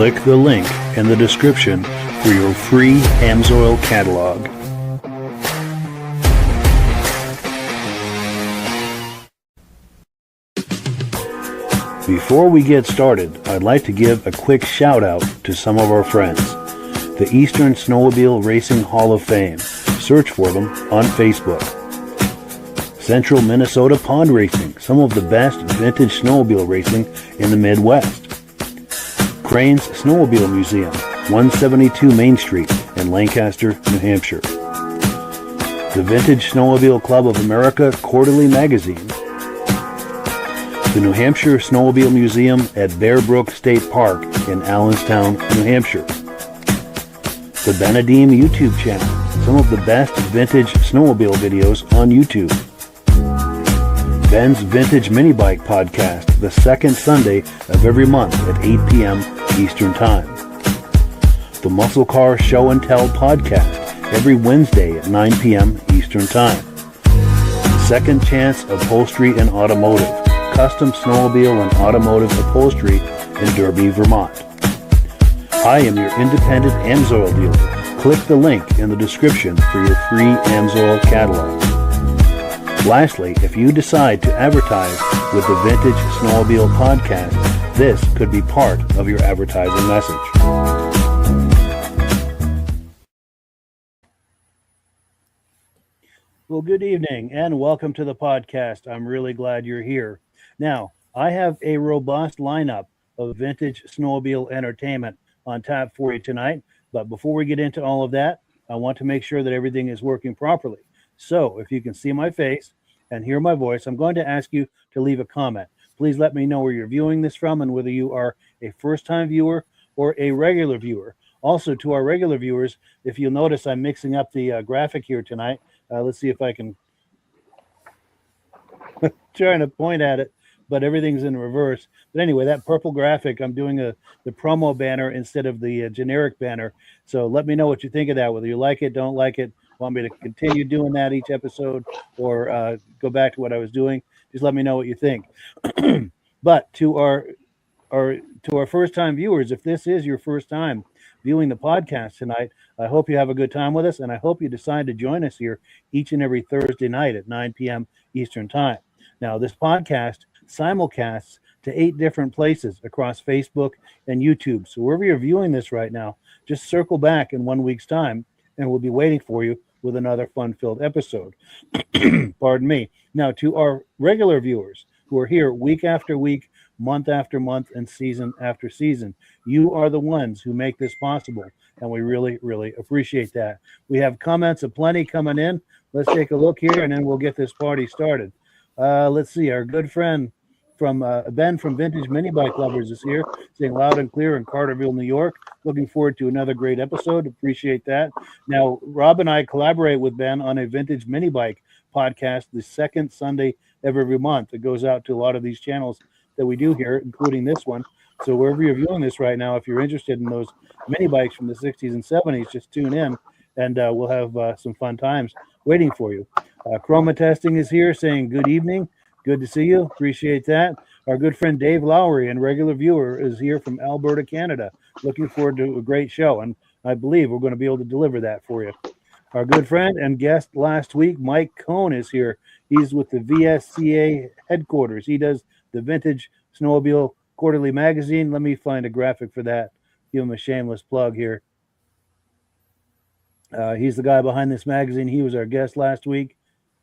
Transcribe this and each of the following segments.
Click the link in the description for your free Amsoil catalog. Before we get started, I'd like to give a quick shout out to some of our friends. The Eastern Snowmobile Racing Hall of Fame. Search for them on Facebook. Central Minnesota Pond Racing, some of the best vintage snowmobile racing in the Midwest. Crane's Snowmobile Museum, 172 Main Street in Lancaster, New Hampshire. The Vintage Snowmobile Club of America Quarterly Magazine. The New Hampshire Snowmobile Museum at Bear Brook State Park in Allenstown, New Hampshire. The Benedim YouTube channel, some of the best vintage snowmobile videos on YouTube. Ben's Vintage Mini Bike Podcast, the second Sunday of every month at 8 p.m. Eastern Time. The Muscle Car Show and Tell Podcast, every Wednesday at 9 p.m. Eastern Time. Second Chance Upholstery and Automotive, custom snowmobile and automotive upholstery in Derby, Vermont. I am your independent Amsoil dealer. Click the link in the description for your free Amsoil catalog. Lastly, if you decide to advertise with the Vintage Snowmobile Podcast, this could be part of your advertising message. Well, good evening and welcome to the podcast. I'm really glad you're here. Now, I have a robust lineup of vintage snowmobile entertainment on tap for you tonight. But before we get into all of that, I want to make sure that everything is working properly. So if you can see my face and hear my voice, I'm going to ask you to leave a comment. Please let me know where you're viewing this from and whether you are a first-time viewer or a regular viewer. Also, to our regular viewers, if you'll notice, I'm mixing up the graphic here tonight. Let's see if I can trying to point at it, but everything's in reverse. But anyway, that purple graphic, I'm doing the promo banner instead of the generic banner. So let me know what you think of that, whether you like it, don't like it, want me to continue doing that each episode, or go back to what I was doing. Just let me know what you think. But to our first-time viewers, if this is your first time viewing the podcast tonight, I hope you have a good time with us, and I hope you decide to join us here each and every Thursday night at 9 p.m. Eastern Time. Now, this podcast simulcasts to 8 different places across Facebook and YouTube. So wherever you're viewing this right now, just circle back in 1 week's time, and we'll be waiting for you with another fun-filled episode. Pardon me. Now, to our regular viewers who are here week after week, month after month, and season after season, you are the ones who make this possible, and we really, really appreciate that. We have comments aplenty coming in. Let's take a look here, and then we'll get this party started. Let's see. Our good friend from Ben from Vintage Mini Bike Lovers is here, saying loud and clear in Carterville, New York. Looking forward to another great episode. Appreciate that. Now, Rob and I collaborate with Ben on a Vintage Mini Bike podcast the second Sunday of every month. It goes out to a lot of these channels that we do here, including this one. So wherever you're viewing this right now, if you're interested in those mini bikes from the 60s and 70s, just tune in, and we'll have some fun times waiting for you. Chroma Testing is here, saying good evening. Good to see you. Appreciate that. Our good friend Dave Lowry, and regular viewer, is here from Alberta, Canada. Looking forward to a great show, and I believe we're going to be able to deliver that for you. Our good friend and guest last week, Mike Cohn, is here. He's with the VSCA headquarters. He does the Vintage Snowmobile Quarterly Magazine. Let me find a graphic for that. Give him a shameless plug here. He's the guy behind this magazine. He was our guest last week.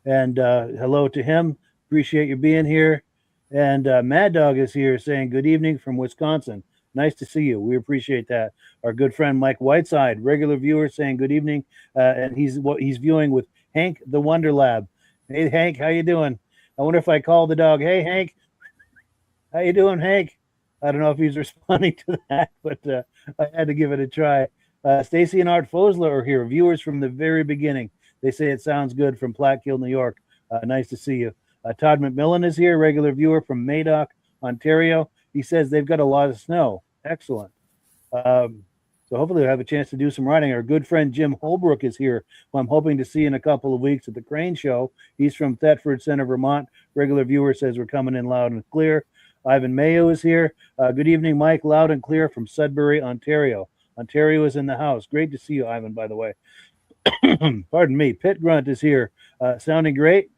And hello to him. Appreciate you being here. And Mad Dog is here saying good evening from Wisconsin. Nice to see you. We appreciate that. Our good friend Mike Whiteside, regular viewer, saying good evening. And he's viewing with Hank the Wonder Lab. Hey, Hank, how you doing? I wonder if I call the dog. Hey, Hank. How you doing, Hank? I don't know if he's responding to that, but I had to give it a try. Stacy and Art Fosler are here, viewers from the very beginning. They say it sounds good from Plattkill, New York. Nice to see you. Todd McMillan is here, regular viewer from Madoc, Ontario. He says they've got a lot of snow. Excellent. So hopefully we'll have a chance to do some riding. Our good friend Jim Holbrook is here, who I'm hoping to see in a couple of weeks at the Crane Show. He's from Thetford Center, Vermont. Regular viewer says we're coming in loud and clear. Ivan Mayo is here. Good evening, Mike. Loud and clear from Sudbury, Ontario. Ontario is in the house. Great to see you, Ivan, by the way. Pardon me. Pit Grunt is here. Sounding great.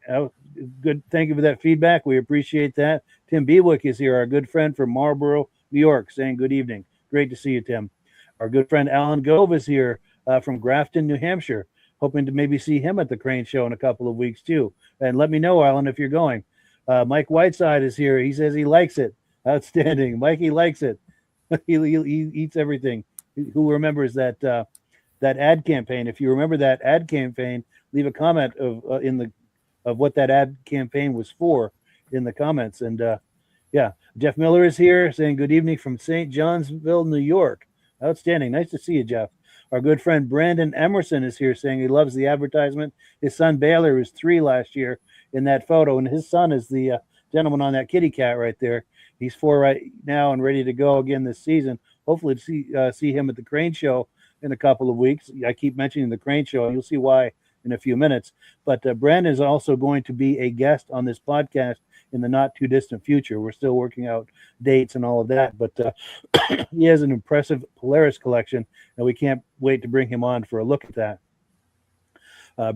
Good. Thank you for that feedback. We appreciate that. Tim Bewick is here, our good friend from Marlborough, New York, saying good evening. Great to see you, Tim. Our good friend Alan Gove is here from Grafton, New Hampshire. Hoping to maybe see him at the Crane Show in a couple of weeks, too. And let me know, Alan, if you're going. Mike Whiteside is here. He says he likes it. Outstanding. Mikey likes it. he eats everything. Who remembers that that ad campaign? If you remember that ad campaign, leave a comment of what that ad campaign was for in the comments. And yeah, Jeff Miller is here saying good evening from St. Johnsville, New York. Outstanding. Nice to see you, Jeff. Our good friend Brandon Emerson is here saying he loves the advertisement. His son Baylor was 3 last year in that photo, and his son is the gentleman on that kitty cat right there. He's 4 right now and ready to go again this season. Hopefully to see him at the Crane Show in a couple of weeks. I keep mentioning the Crane Show, and you'll see why in a few minutes. But Brandon is also going to be a guest on this podcast in the not too distant future. We're still working out dates and all of that, but he has an impressive Polaris collection, and we can't wait to bring him on for a look at that.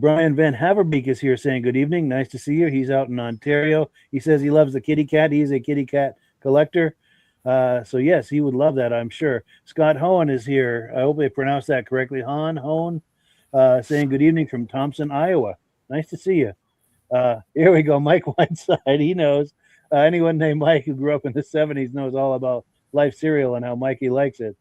Brian Van Haverbeek is here saying good evening. Nice to see you. He's out in Ontario. He says he loves the kitty cat. He's a kitty cat collector. So yes, he would love that, I'm sure. Scott Hohen is here. I hope I pronounced that correctly. Hohen, saying good evening from Thompson, Iowa. Nice to see you. Here we go. Mike Whiteside. He knows. Anyone named Mike who grew up in the 70s knows all about Life Cereal and how Mikey likes it.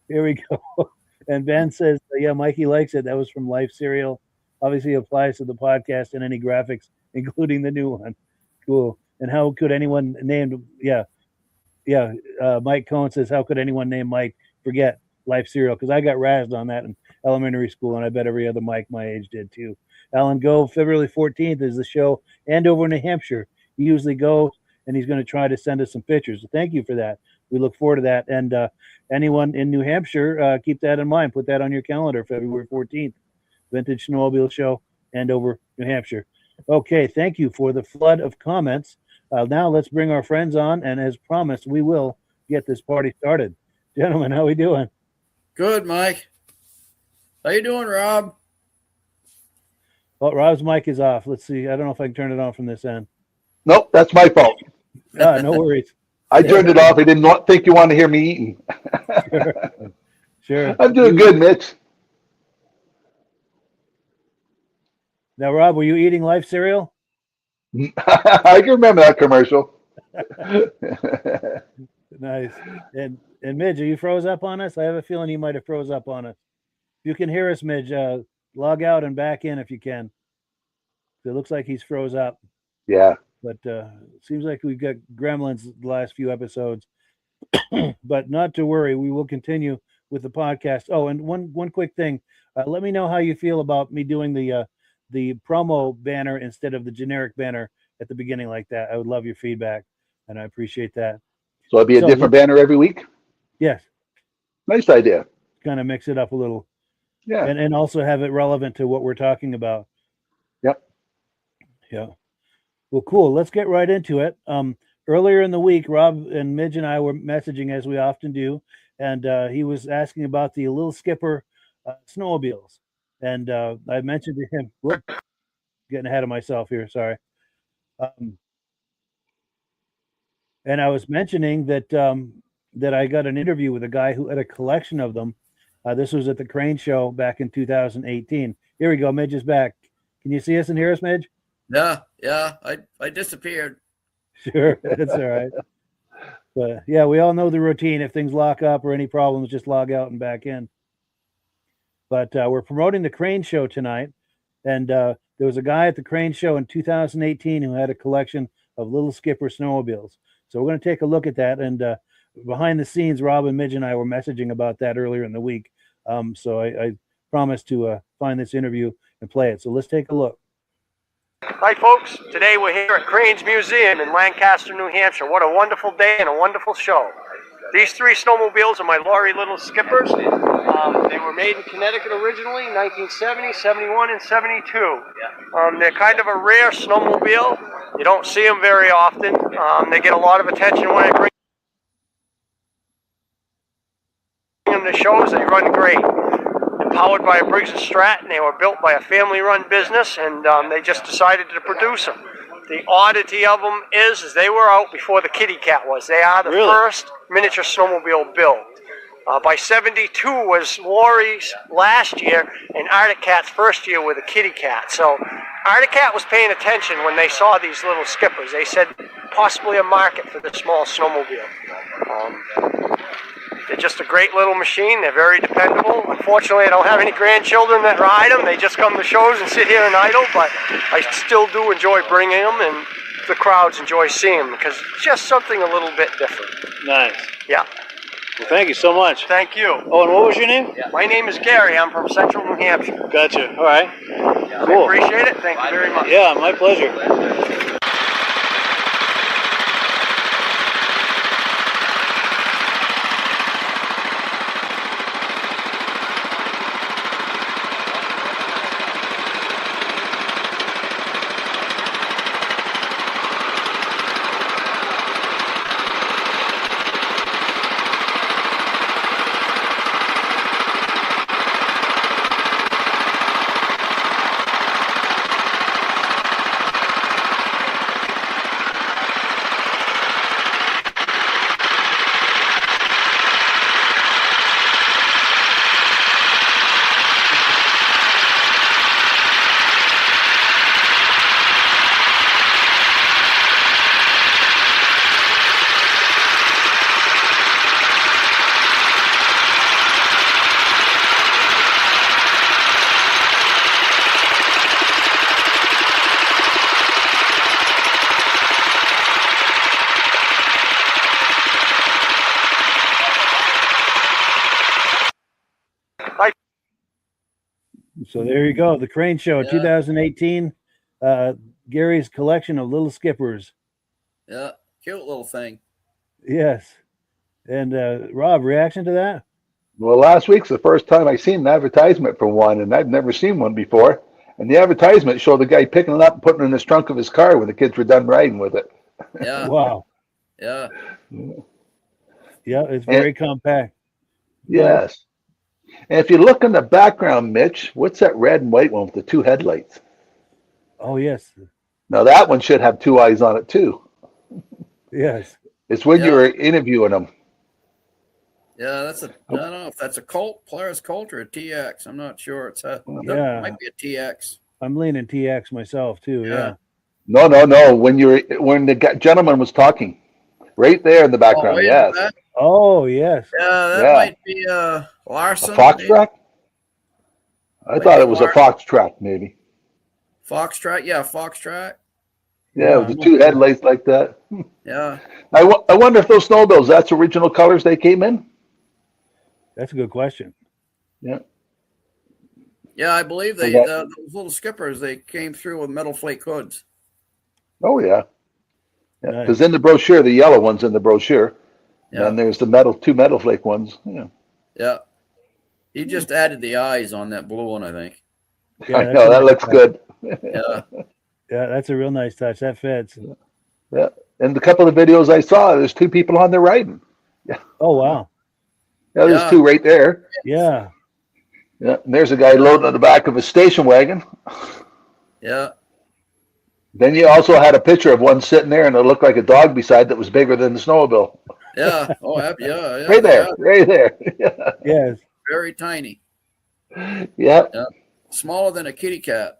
Here we go. And Ben says, yeah, Mikey likes it. That was from Life Cereal. Obviously applies to the podcast and any graphics, including the new one. Cool. And how could anyone named, Mike Cohen says, how could anyone named Mike forget Life Cereal? Because I got razzed on that in elementary school, and I bet every other Mike my age did too. Alan Gove, February 14th is the show, Andover, New Hampshire. He usually goes, and he's going to try to send us some pictures. So thank you for that. We look forward to that. And anyone in New Hampshire, keep that in mind. Put that on your calendar, February 14th. Vintage Snowmobile Show, Andover, New Hampshire. Okay, thank you for the flood of comments. Now let's bring our friends on, and as promised, we will get this party started. Gentlemen, how we doing? Good, Mike. How you doing, Rob? Well, Rob's mic is off. Let's see. I don't know if I can turn it on from this end. Nope, that's my fault. No worries. I turned it off. I didn't think you wanted to hear me eating. Sure. I'm doing good, Mitch. Now, Rob, were you eating Life Cereal? I can remember that commercial. Nice. And Midge, are you froze up on us? I have a feeling you might have froze up on us. If you can hear us, Midge, log out and back in if you can. It looks like he's froze up. Yeah. But it seems like we've got gremlins the last few episodes. But not to worry, we will continue with the podcast. Oh, and one quick thing. Let me know how you feel about me doing the promo banner instead of the generic banner at the beginning like that. I would love your feedback, and I appreciate that. So it'll be a different banner every week? Yes. Nice idea. Kind of mix it up a little. Yeah. And also have it relevant to what we're talking about. Yep. Yeah. Well, cool. Let's get right into it. Earlier in the week, Rob and Midge and I were messaging, as we often do, and he was asking about the Little Skipper snowmobiles. And I mentioned to him, getting ahead of myself here, sorry. And I was mentioning that that I got an interview with a guy who had a collection of them. This was at the Crane Show back in 2018. Here we go. Midge is back. Can you see us and hear us, Midge? Yeah. I disappeared. Sure, that's all right. But yeah, we all know the routine. If things lock up or any problems, just log out and back in. But we're promoting the Crane Show tonight, and there was a guy at the Crane Show in 2018 who had a collection of Little Skipper snowmobiles. So we're going to take a look at that. And behind the scenes, Rob and Midge and I were messaging about that earlier in the week. So I promised to find this interview and play it. So let's take a look. Hi folks, today we're here at Crane's Museum in Lancaster, New Hampshire. What a wonderful day and a wonderful show. These 3 snowmobiles are my Lorry Little Skippers. They were made in Connecticut originally, 1970, 71, and 72. They're kind of a rare snowmobile. You don't see them very often. They get a lot of attention when I bring them to shows. They run great. They're powered by a Briggs & Stratton. They were built by a family-run business, and they just decided to produce them. The oddity of them is they were out before the Kitty Cat was. They are the first miniature snowmobile built. By 72 was Lori's last year, and Arctic Cat's first year with a Kitty Cat. So Arctic Cat was paying attention when they saw these little skippers. They said possibly a market for the small snowmobile. They're just a great little machine. They're very dependable. Unfortunately, I don't have any grandchildren that ride them. They just come to shows and sit here and idle, but I still do enjoy bringing them, and the crowds enjoy seeing them because it's just something a little bit different. Nice. Yeah. Well, thank you so much. Thank you. Oh, and what was your name? My name is Gary. I'm from Central New Hampshire. Gotcha. All right. Cool. I appreciate it. Thank you very much. Yeah, my pleasure. So there you go, the Crane Show, 2018. Gary's collection of little skippers. Yeah, cute little thing. Yes. And Rob, reaction to that? Well, last week's the first time I seen an advertisement for one, and I've never seen one before. And the advertisement showed the guy picking it up and putting it in the trunk of his car when the kids were done riding with it. Yeah. Wow. Yeah. Yeah, it's very compact. Yes. And if you look in the background, Mitch, what's that red and white one with the two headlights? Oh, yes. Now that one should have two eyes on it too. Yes. It's when you were interviewing them. Yeah, I don't know if that's a Polaris Colt or a TX. I'm not sure. It might be a TX. I'm leaning TX myself too. Yeah. No. When the gentleman was talking, right there in the background. Yes. Oh, yes. Yeah, that might be Larson. A Foxtrot? I thought it was a Foxtrot, maybe. Foxtrot, yeah, Foxtrot. Yeah, with the two headlights like that. Yeah. I wonder if those snowmobiles, that's original colors they came in? That's a good question. Yeah. Yeah, I believe those little skippers, they came through with metal flake hoods. Oh, yeah. Yeah, because Nice. in the brochure, the yellow one's in the brochure. Yeah. And there's the two metal flake ones. Yeah. Yeah. He just added the eyes on that blue one, I think. Yeah, I know, that looks good. Yeah. Yeah, that's a real nice touch. That fits. Yeah. And the couple of videos I saw, there's two people on there riding. Oh, wow. Yeah, there's two right there. Yeah. Yeah. And there's a guy loading on the back of a station wagon. Yeah. Then you also had a picture of one sitting there, and it looked like a dog beside that was bigger than the snowmobile. Yeah. Oh, yeah. Right there. Right there. Yeah. Yes. Very tiny. Yeah. Yeah. Smaller than a kitty cat.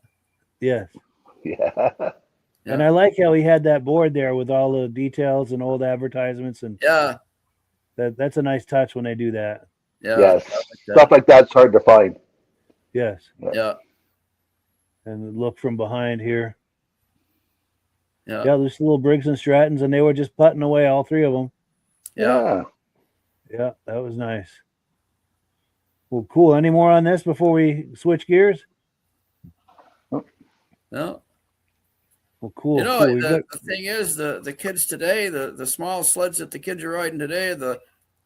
Yes. Yeah. And I like how he had that board there with all the details and old advertisements, and Yeah. that's a nice touch when they do that. Yeah. Yes. Stuff like that's hard to find. Yes. Yeah. And look from behind here. Yeah. Yeah, there's little Briggs and Strattons, and they were just putting away, all three of them. Yeah. Yeah, that was nice. Well, cool. Any more on this before we switch gears? No. Well, cool. You know, cool. the thing is, the kids today, the small sleds that the kids are riding today,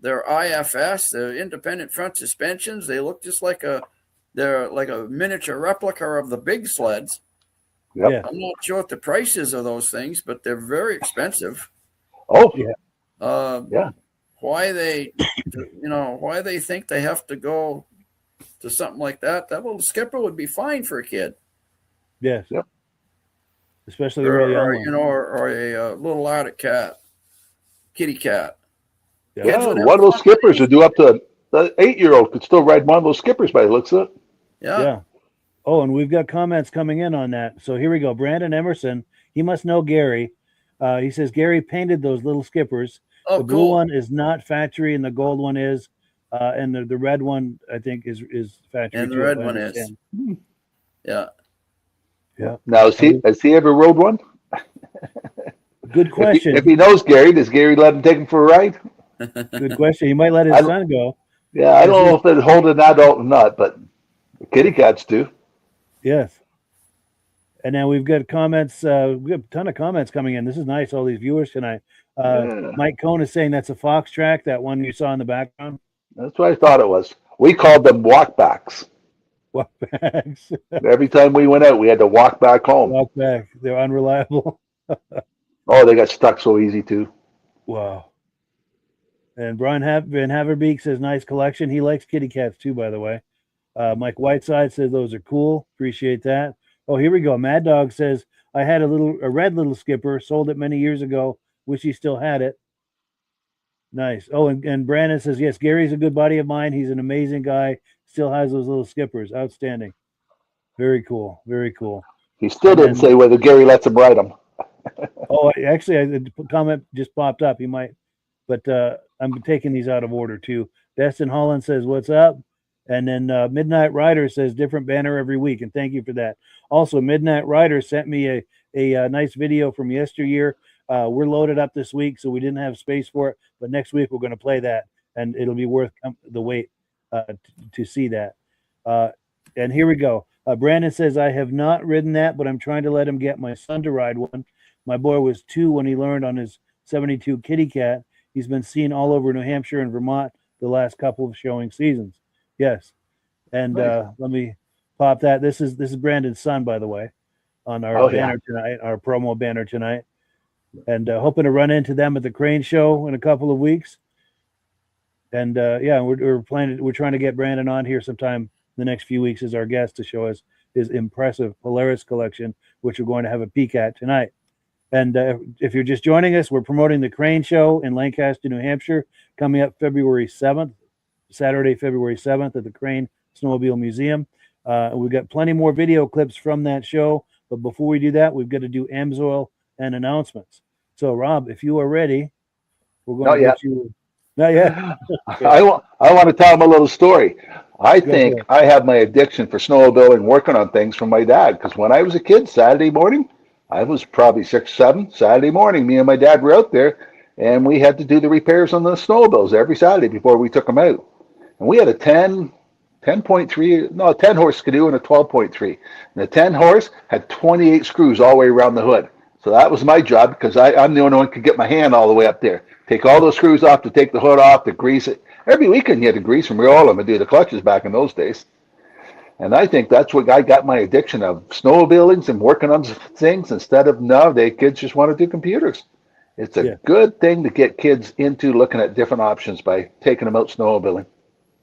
they're IFS, they're independent front suspensions. They look just like they're like a miniature replica of the big sleds. Yep. Yeah. I'm not sure what the price is of those things, but they're very expensive. Oh, Yeah. yeah. Why they think they have to go to something like that? That little skipper would be fine for a kid. Yes. Yep. Especially the real young Or, ones. or a little Arctic cat, kitty cat. Yeah. Yeah, Kids would have one of those fun skippers with would do up to the 8-year-old could still ride one of those skippers by the looks of it. Yeah. Yeah. Oh, and we've got comments coming in on that. So here we go. Brandon Emerson, he must know Gary. He says Gary painted those little skippers. Oh, The blue cool. one is not factory, and the gold one is, and the red one I think is factory. And the too, red if I one is. understand. Yeah. Yeah. Now, has he ever rode one? Good question. If he knows Gary, does Gary let him take him for a ride? Good question. He might let his I don't- son go. Yeah, I don't know if they hold an adult or not, but the kitty cats do. Yes. And now we've got comments. We have a ton of comments coming in. This is nice. All these viewers tonight. Yeah. Mike Cohn is saying that's a fox track. That one you saw in the background. That's what I thought it was. We called them walkbacks. Walk backs. Every time we went out, we had to walk back home. Walk back. They're unreliable. Oh, they got stuck so easy too. Wow. And Brian Van Haverbeek says, nice collection. He likes kitty cats too, by the way. Mike Whiteside says those are cool. Appreciate that. Oh, here we go. Mad Dog says, I had a red little skipper, sold it many years ago. Wish he still had it. Nice. Oh, and Brandon says, yes, Gary's a good buddy of mine. He's an amazing guy. Still has those little skippers. Outstanding. Very cool. Very cool. He still didn't say whether Gary lets him ride them. Oh, actually, the comment just popped up. He might, but I'm taking these out of order too. Destin Holland says, what's up? And then Midnight Rider says, different banner every week. And thank you for that. Also, Midnight Rider sent me a nice video from yesteryear. We're loaded up this week, so we didn't have space for it. But next week, we're going to play that, and it'll be worth the wait to see that. And here we go. Brandon says, I have not ridden that, but I'm trying to let him get my son to ride one. My boy was 2 when he learned on his 72 Kitty Cat. He's been seen all over New Hampshire and Vermont the last couple of showing seasons. Yes. And Nice. let me pop that. This is Brandon's son, by the way, on our banner tonight, our promo banner tonight. And hoping to run into them at the Crane Show in a couple of weeks. And we're trying to get Brandon on here sometime the next few weeks as our guest to show us his impressive Polaris collection, which we're going to have a peek at tonight. And if you're just joining us, we're promoting the Crane Show in Lancaster, New Hampshire, coming up February 7th, Saturday, February 7th at the Crane Snowmobile Museum. We've got plenty more video clips from that show. But before we do that, we've got to do AMSOIL and announcements. So, Rob, if you are ready, we're going to get you. Not yet. I want to tell him a little story. I think I have my addiction for snowmobiling, working on things from my dad. Because when I was a kid, Saturday morning, I was probably 6, 7. Saturday morning, me and my dad were out there, and we had to do the repairs on the snowmobiles every Saturday before we took them out. And we had a 10 horse Skidoo and a 12.3. And the 10 horse had 28 screws all the way around the hood. So that was my job because I'm the only one who could get my hand all the way up there. Take all those screws off, to take the hood off, to grease it. Every weekend you had to grease and roll them and do the clutches back in those days. And I think that's what I got my addiction of, snowmobilings and working on things instead of nowadays kids just want to do computers. It's a good thing to get kids into looking at different options by taking them out snowmobiling.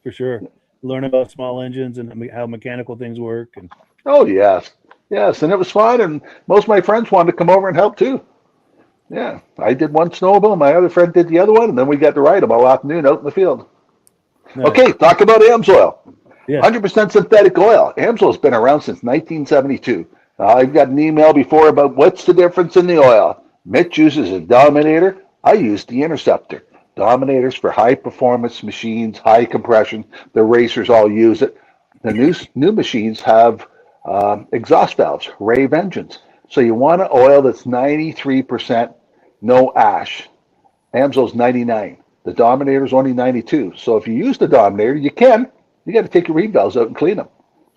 For sure. Learn about small engines and how mechanical things work. And oh, yes. Yes, and it was fun, and most of my friends wanted to come over and help too. Yeah, I did one snowmobile, my other friend did the other one, and then we got to ride them all afternoon out in the field. Nice. Okay, talk about AMSOIL. Yeah. 100% synthetic oil. AMSOIL's been around since 1972. I've got an email before about what's the difference in the oil. Mitch uses a Dominator. I use the Interceptor. Dominators for high-performance machines, high compression. The racers all use it. The new machines have exhaust valves, rave engines. So you want an oil that's 93% no ash. AMSOIL's 99. The Dominator's only 92. So if you use the Dominator, you got to take your rave valves out and clean them.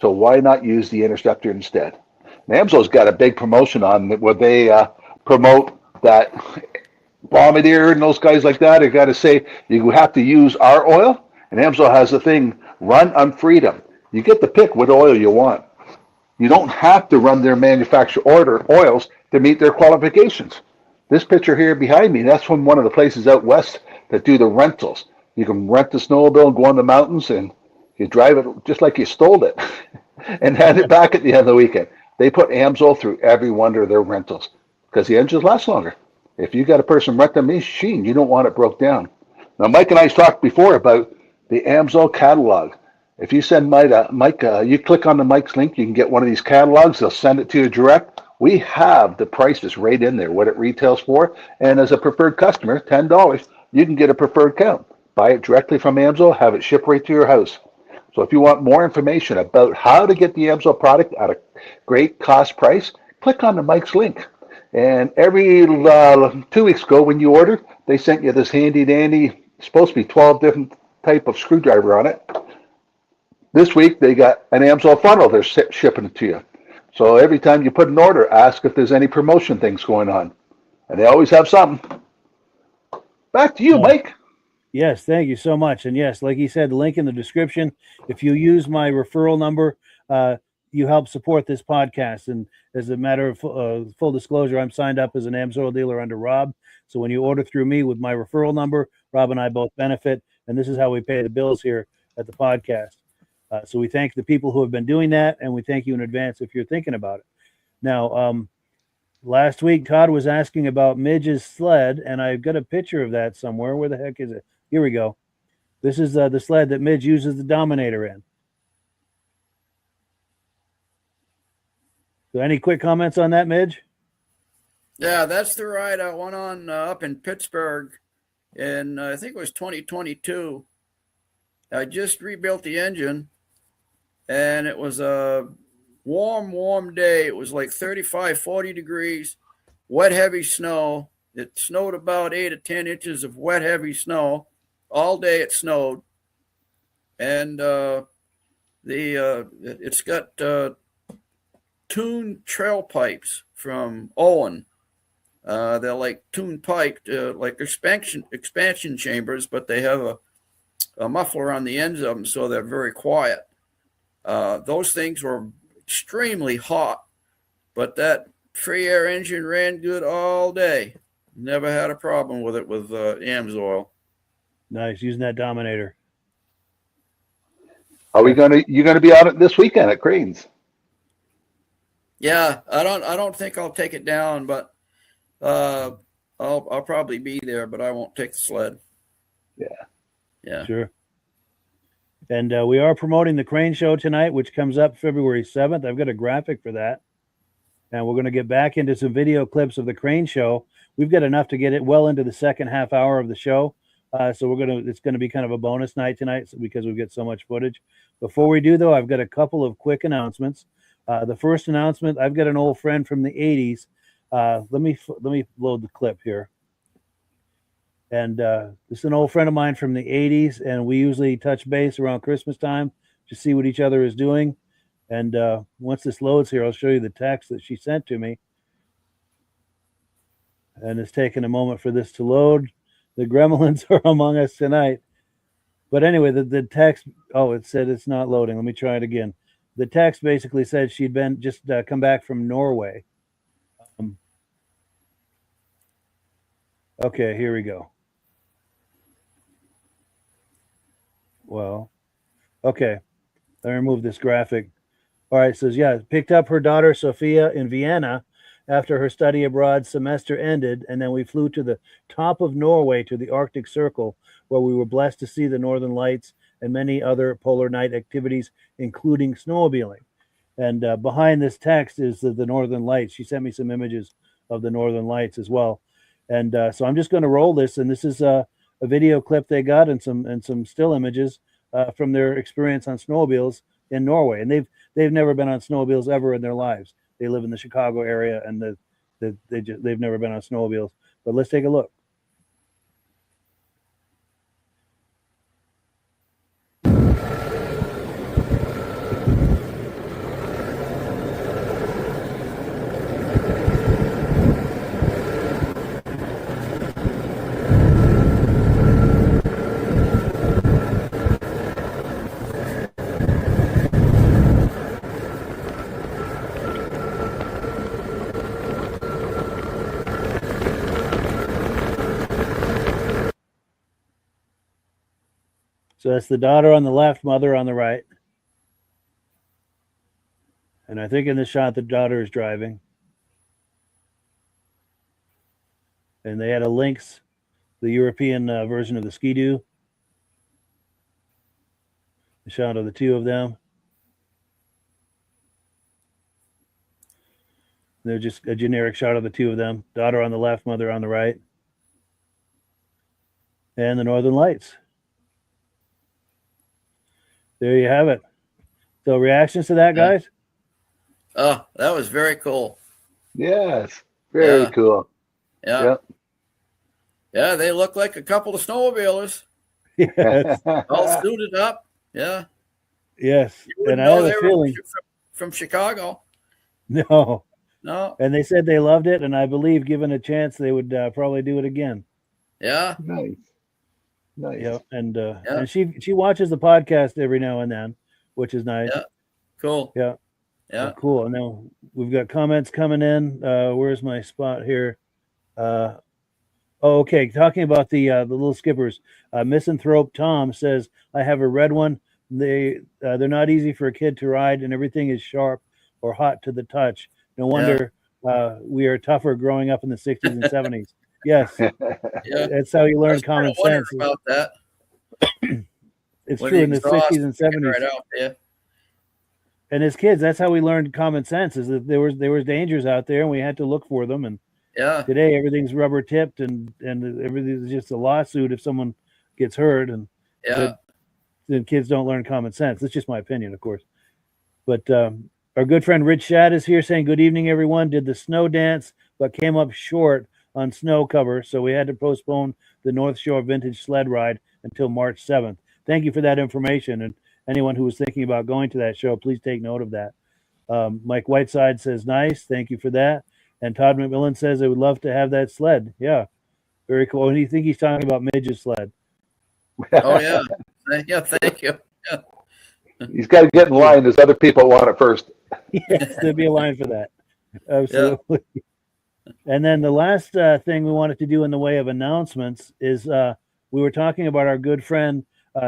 So why not use the Interceptor instead? And AMSOIL's got a big promotion on where they promote that Bombardier and those guys like that. I got to say, you have to use our oil. And AMSOIL has the thing, run on freedom. You get to pick what oil you want. You don't have to run their manufacturer order oils to meet their qualifications. This picture here behind me, that's from one of the places out west that do the rentals. You can rent the snowmobile and go on the mountains, and you drive it just like you stole it and hand it back at the end of the weekend. They put Amsoil through every one of their rentals because the engines last longer. If you got a person rent a machine, you don't want it broke down. Now, Mike and I talked before about the Amsoil catalog. If you send Mike, you click on the Mike's link, you can get one of these catalogs. They'll send it to you direct. We have the prices right in there, what it retails for. And as a preferred customer, $10, you can get a preferred count. Buy it directly from Amsoil, have it shipped right to your house. So if you want more information about how to get the Amsoil product at a great cost price, click on the Mike's link. And every 2 weeks ago when you ordered, they sent you this handy dandy, supposed to be 12 different type of screwdriver on it. This week they got an Amsoil funnel they're shipping it to you. So every time you put an order, ask if there's any promotion things going on. And they always have something. Back to you, Mike. Yes, thank you so much. And yes, like you said, the link in the description. If you use my referral number, you help support this podcast. And as a matter of full disclosure, I'm signed up as an Amsoil dealer under Rob. So when you order through me with my referral number, Rob and I both benefit. And this is how we pay the bills here at the podcast. So we thank the people who have been doing that, and we thank you in advance if you're thinking about it. Now, last week, Todd was asking about Midge's sled, and I've got a picture of that somewhere. Where the heck is it? Here we go. This is the sled that Midge uses the Dominator in. So any quick comments on that, Midge? Yeah, that's the ride I went on up in Pittsburgh in, I think it was 2022. I just rebuilt the engine, and it was a warm day. It was like 35, 40 degrees, wet, heavy snow. It snowed about 8 to 10 inches of wet, heavy snow. All day it snowed. And it's got tuned trail pipes from Owen. They're like tuned piped, like expansion chambers, but they have a muffler on the ends of them, so they're very quiet. Those things were extremely hot, but that free air engine ran good all day. Never had a problem with it with Amsoil. Nice, using that Dominator. You're gonna be on it this weekend at Cranes? Yeah, I don't think I'll take it down, but I'll probably be there, but I won't take the sled. Yeah. Sure. And we are promoting the Crane Show tonight, which comes up February 7th. I've got a graphic for that. And we're going to get back into some video clips of the Crane Show. We've got enough to get it well into the second half hour of the show. So it's going to be kind of a bonus night tonight because we've got so much footage. Before we do, though, I've got a couple of quick announcements. The first announcement, I've got an old friend from the 80s. Let me load the clip here. And this is an old friend of mine from the 80s, and we usually touch base around Christmas time to see what each other is doing. And once this loads here, I'll show you the text that she sent to me. And it's taken a moment for this to load. The gremlins are among us tonight. But anyway, the text, it said it's not loading. Let me try it again. The text basically said she'd been just come back from Norway. Okay, here we go. Well, okay. Let me remove this graphic. All right, it says, picked up her daughter Sophia in Vienna after her study abroad semester ended, and then we flew to the top of Norway to the Arctic Circle, where we were blessed to see the Northern Lights and many other polar night activities, including snowmobiling. And behind this text is the Northern Lights. She sent me some images of the Northern Lights as well. And so I'm just going to roll this, and this is a video clip they got and some still images from their experience on snowmobiles in Norway. And they've never been on snowmobiles ever in their lives. They live in the Chicago area, and they've never been on snowmobiles. But let's take a look. So that's the daughter on the left, mother on the right. And I think in this shot, the daughter is driving. And they had a Lynx, the European version of the Ski-Doo. The shot of the two of them. They're just a generic shot of the two of them. Daughter on the left, mother on the right. And the Northern Lights. There you have it. So reactions to that, guys? Oh, that was very cool. Yes, very cool. Yeah. Yep. Yeah, they look like a couple of snowmobilers, Yes. all suited up. Yeah. Yes. You wouldn't And I know have they a were feeling. from Chicago. No. No. And they said they loved it, and I believe, given a chance, they would probably do it again. Yeah. Nice. Yeah, and she watches the podcast every now and then, which is nice. Yeah. Cool. Yeah. Yeah. Cool. And now we've got comments coming in. Where's my spot here? Okay. Talking about the little skippers. Misanthrope Tom says, I have a red one. They're not easy for a kid to ride, and everything is sharp or hot to the touch. No wonder we are tougher growing up in the 60s and 70s. Yes. Yeah. That's how you learn common sense. About that. It's When true the in the exhaust 60s and 70s. Right out there. And as kids, that's how we learned common sense, is that there was dangers out there and we had to look for them. And today everything's rubber tipped and everything's just a lawsuit if someone gets hurt, and then kids don't learn common sense. That's just my opinion, of course. But our good friend Rich Shad is here saying, good evening, everyone. Did the snow dance, but came up short on snow cover, so we had to postpone the North Shore Vintage Sled Ride until March 7th. Thank you for that information, and anyone who was thinking about going to that show, please take note of that. Mike Whiteside says, nice, thank you for that. And Todd McMillan says, I would love to have that sled. Yeah, very cool. And you think he's talking about Midge's sled? Oh, yeah. Yeah, thank you. Yeah. He's got to get in line. There's other people want it first. Yes, there'd be a line for that. Absolutely. Yeah. And then the last thing we wanted to do in the way of announcements is we were talking about our good friend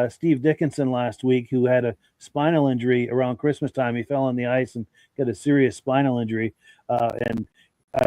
Steve Dickinson last week, who had a spinal injury around Christmas time. He fell on the ice and got a serious spinal injury. And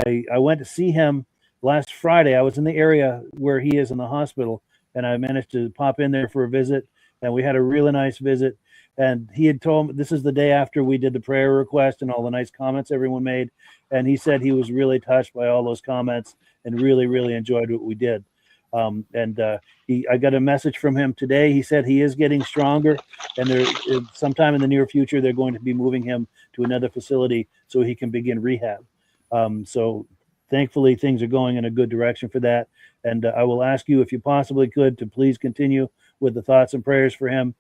I went to see him last Friday. I was in the area where he is in the hospital, and I managed to pop in there for a visit. And we had a really nice visit. And he had told me, this is the day after we did the prayer request and all the nice comments everyone made. And he said he was really touched by all those comments and really, really enjoyed what we did. I got a message from him today. He said he is getting stronger, and sometime in the near future, they're going to be moving him to another facility so he can begin rehab. So thankfully, things are going in a good direction for that. And I will ask you, if you possibly could, to please continue with the thoughts and prayers for him,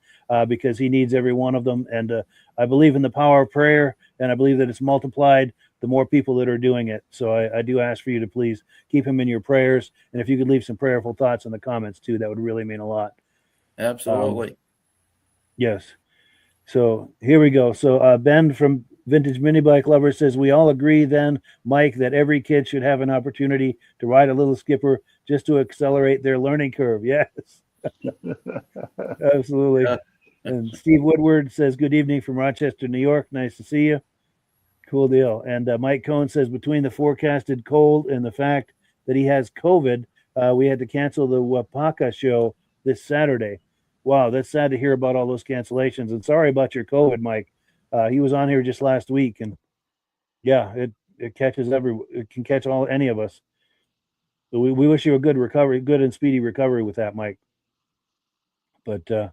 because he needs every one of them. And I believe in the power of prayer, and I believe that it's multiplied the more people that are doing it. So I do ask for you to please keep him in your prayers. And if you could leave some prayerful thoughts in the comments too, that would really mean a lot. Absolutely. Yes. So here we go. So Ben from Vintage Mini Bike Lovers says, we all agree then, Mike, that every kid should have an opportunity to ride a little skipper just to accelerate their learning curve. Yes. Absolutely. Yeah. And Steve Woodward says, good evening from Rochester, New York. Nice to see you. Cool deal. And Mike Cohn says, between the forecasted cold and the fact that he has COVID, we had to cancel the Wapaka show this Saturday. Wow, that's sad to hear about all those cancellations. And sorry about your COVID, Mike. He was on here just last week, and yeah, it catches it can catch any of us. So we wish you a good recovery, good and speedy recovery with that, Mike. But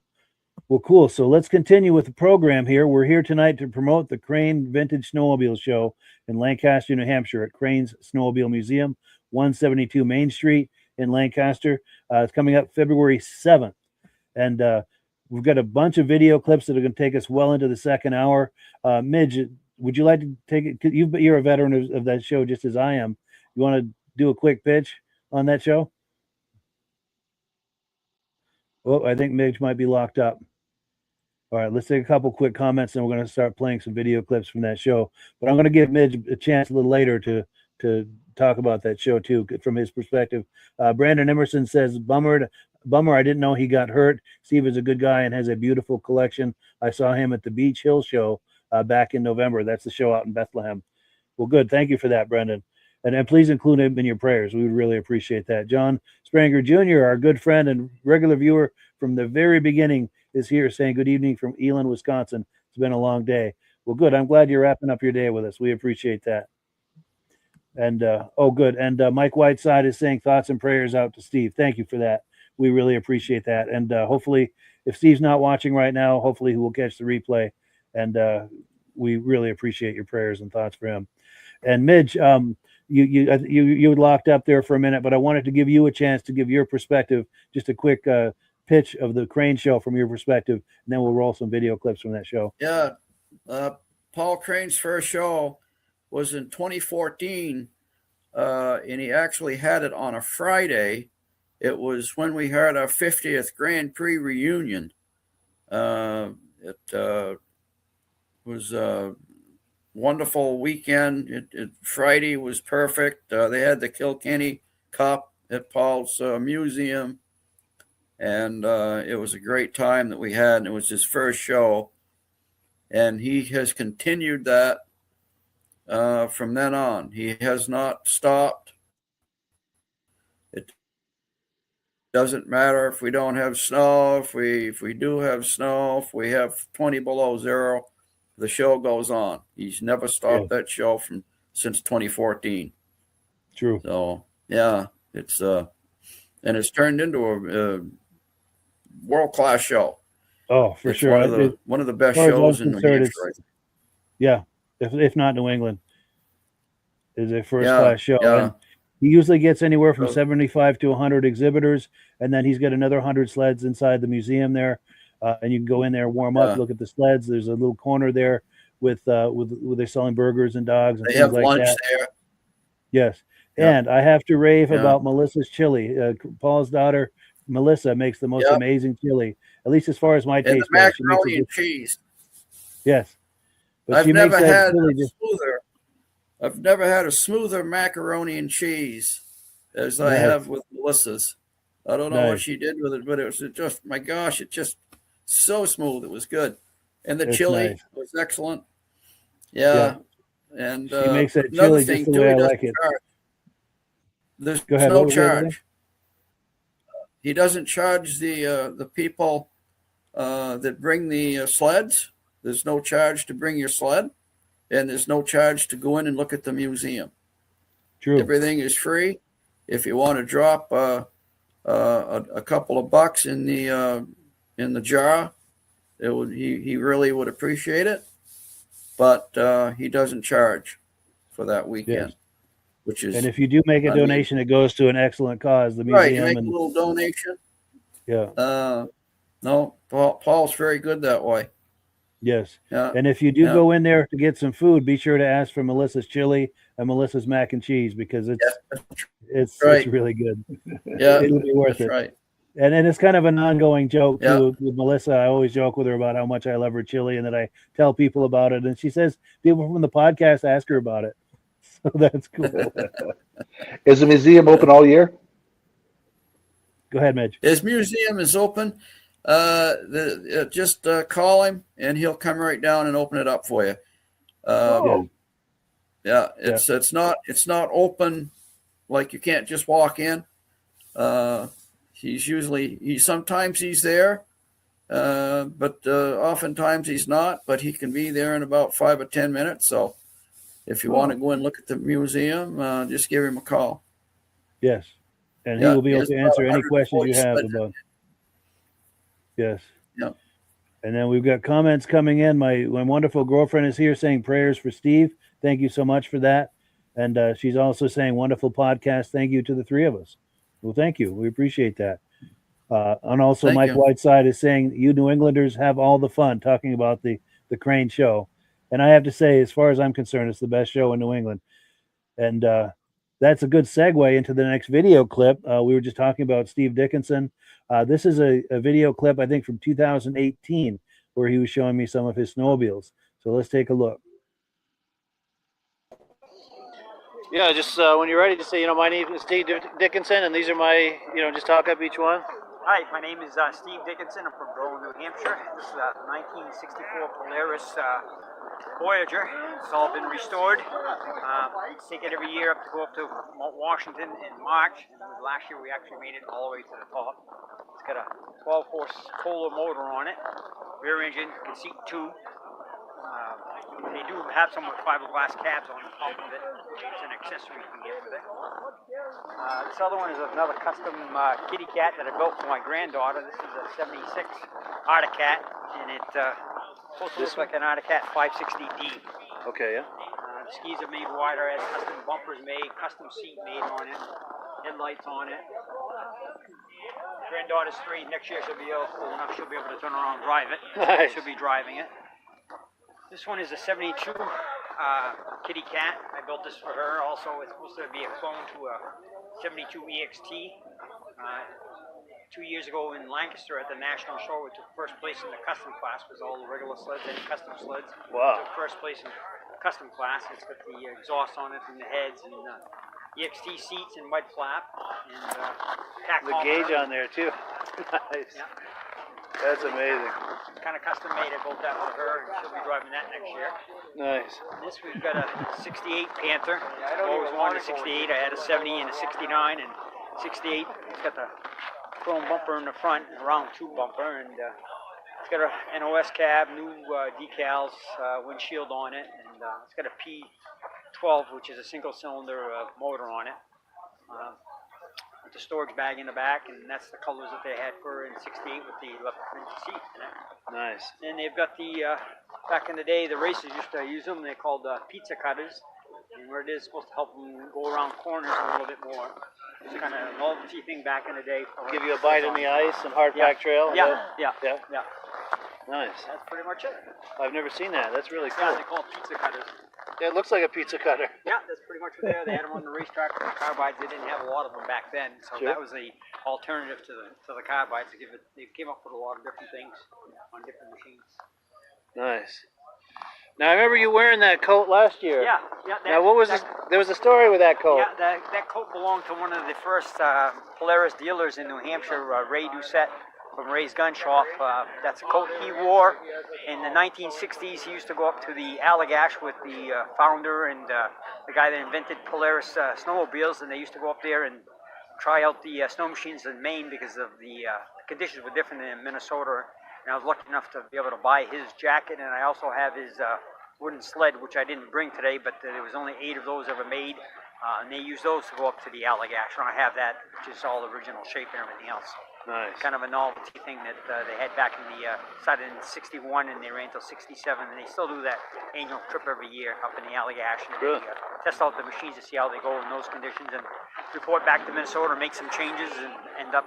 well, cool. So let's continue with the program here. We're here tonight to promote the Crane Vintage Snowmobile Show in Lancaster, New Hampshire at Crane's Snowmobile Museum, 172 Main Street in Lancaster. It's coming up February 7th. And we've got a bunch of video clips that are going to take us well into the second hour. Midge, would you like to take it? You're a veteran of that show just as I am. You want to do a quick pitch on that show? Oh, I think Midge might be locked up. All right, let's take a couple quick comments, and we're going to start playing some video clips from that show. But I'm going to give Midge a chance a little later to talk about that show too, from his perspective. Brandon Emerson says, bummered Bummer, I didn't know he got hurt. Steve is a good guy and has a beautiful collection. I saw him at the Beach Hill show back in November. That's the show out in Bethlehem. Well, good. Thank you for that, Brendan. And please include him in your prayers. We would really appreciate that. John Spranger Jr., our good friend and regular viewer from the very beginning, is here saying good evening from Elon, Wisconsin. It's been a long day. Well, good. I'm glad you're wrapping up your day with us. We appreciate that. And, good. And Mike Whiteside is saying thoughts and prayers out to Steve. Thank you for that. We really appreciate that. And hopefully, if Steve's not watching right now, hopefully he will catch the replay. And we really appreciate your prayers and thoughts for him. And Midge, you were locked up there for a minute, but I wanted to give you a chance to give your perspective, just a quick pitch of the Crane show from your perspective, and then we'll roll some video clips from that show. Yeah, Paul Crane's first show was in 2014, and he actually had it on a Friday. It was when we had our 50th Grand Prix reunion. It was a wonderful weekend. Friday was perfect. They had the Kilkenny Cup at Paul's museum, and it was a great time that we had. And it was his first show, and he has continued that from then on. He has not stopped. It doesn't matter if we don't have snow, if we do have snow, if we have 20 below zero, the show goes on. He's never stopped that show since 2014. True. So yeah, it's and it's turned into a world-class show. Oh, for sure. One of the best shows in New Hampshire. Yeah, if not New England, is a first-class show. Yeah. And he usually gets anywhere from 75 to 100 exhibitors, and then he's got another 100 sleds inside the museum there. And you can go in there, warm up, look at the sleds. There's a little corner there with they're selling burgers and dogs and they things have like lunch that. there. Yes. Yeah. And I have to rave about Melissa's chili. Paul's daughter, Melissa, makes the most amazing chili, at least as far as my taste goes. The macaroni and cheese. Yes. But I've never had a smoother macaroni and cheese as I have with Melissa's. I don't know what she did with it, but it was just, my gosh, it just so smooth. It was good. And the chili was excellent. Yeah. And she makes that chili just the way I like it. There's no charge. He doesn't charge the people that bring the sleds. There's no charge to bring your sled, and there's no charge to go in and look at the museum. True. Everything is free. If you want to drop a couple of bucks in the jar, he really would appreciate it. But he doesn't charge for that weekend, which is. And if you do make a donation, it goes to an excellent cause. The museum. Right, you make a little donation. Yeah. No, Paul's very good that way. Yes. Yeah. And if you do go in there to get some food, be sure to ask for Melissa's chili and Melissa's mac and cheese, because it's really good. Yeah, it'll be worth it. Right. And it's kind of an ongoing joke too with Melissa. I always joke with her about how much I love her chili and that I tell people about it. And she says people from the podcast ask her about it. So that's cool. Is the museum open all year? Go ahead, Midge. His museum is open. Just call him and he'll come right down and open it up for you. It's not open like you can't just walk in. Sometimes he's there, but oftentimes he's not. But he can be there in about 5 or 10 minutes. So if you want to go and look at the museum, just give him a call. Yes, and he will be able to answer any questions you have about. Yes. Yep. And then we've got comments coming in. My wonderful girlfriend is here saying prayers for Steve. Thank you so much for that. And she's also saying wonderful podcast. Thank you to the three of us. Well, thank you. We appreciate that. And also Mike Whiteside is saying you New Englanders have all the fun, talking about the Crane show. And I have to say, as far as I'm concerned, it's the best show in New England. And that's a good segue into the next video clip. We were just talking about Steve Dickinson. This is a video clip, I think, from 2018, where he was showing me some of his snowmobiles. So let's take a look. Yeah, just when you're ready to say, my name is Steve Dickinson, and these are my, just talk up each one. Hi, my name is Steve Dickinson. I'm from Berlin, New Hampshire. This is a 1964 Polaris Voyager. It's all been restored. Take it every year to go up to Mount Washington in March. And last year we actually made it all the way to the top. It's got a 12-horse Kohler motor on it. Rear engine, can seat 2. They do have some with fiberglass cabs on the top of it. It's an accessory you can get with it. This other one is another custom kitty cat that I built for my granddaughter. This is a 76 Arctic Cat, and it's supposed to look like an Arctic Cat 560D. Okay, yeah. The skis are made wider, has custom bumpers made, custom seat made on it, headlights on it. Granddaughter's 3. Next year she'll be old enough, she'll be able to turn around and drive it. Nice. She'll be driving it. This one is a 72 kitty cat. I built this for her. Also, it's supposed to be a clone to a 72 EXT. 2 years ago in Lancaster at the national show, we took first place in the custom class. Was all the regular sleds and custom sleds. Wow. Took first place in custom class. It's got the exhaust on it and the heads and EXT seats and mud flap and tack The gauge on there too. Nice. Yeah. That's amazing. Kind of custom made. I built that for her, and she'll be driving that next year. Nice. This we've got a 68 Panther. I always wanted a 68. I had a 70 and a 69, and 68. It's got the chrome bumper in the front, and a round tube bumper, and it's got an OS cab, new decals, windshield on it, and it's got a P12, which is a single-cylinder motor on it. With the storage bag in the back, and that's the colors that they had for in 68 with the left seat in it. Nice. And they've got the, back in the day, the racers used to use them. They're called pizza cutters. And what it is supposed to help them go around corners a little bit more. It's kind of a novelty thing back in the day. Give you a bite in the ice and hard pack trail? Yeah. Nice. That's pretty much it. I've never seen that. That's really cool. Yeah, they're called pizza cutters. Yeah, it looks like a pizza cutter. Yeah, that's pretty much what they are. They had them on the racetrack for the carbides. They didn't have a lot of them back then, so Sure. that was the alternative to the carbides. They came up with a lot of different things on different machines. Nice. Now I remember you wearing that coat last year. Yeah. Now what was this? There was a story with that coat. Yeah, that coat belonged to one of the first Polaris dealers in New Hampshire, Ray Doucette from Ray's Gun Shop. That's a coat he wore in the 1960s. He used to go up to the Allagash with the founder and the guy that invented Polaris snowmobiles, and they used to go up there and try out the snow machines in Maine because of the conditions were different than in Minnesota. And I was lucky enough to be able to buy his jacket, and I also have his wooden sled, which I didn't bring today, but there was only 8 of those ever made, and they used those to go up to the Allagash, and I have that, which is all original shape and everything else. Nice. Kind of a novelty thing that they had back in started in 61, and they ran until 67, and they still do that annual trip every year up in the Allagash, and Really? they test out the machines to see how they go in those conditions, and report back to Minnesota, make some changes, and end up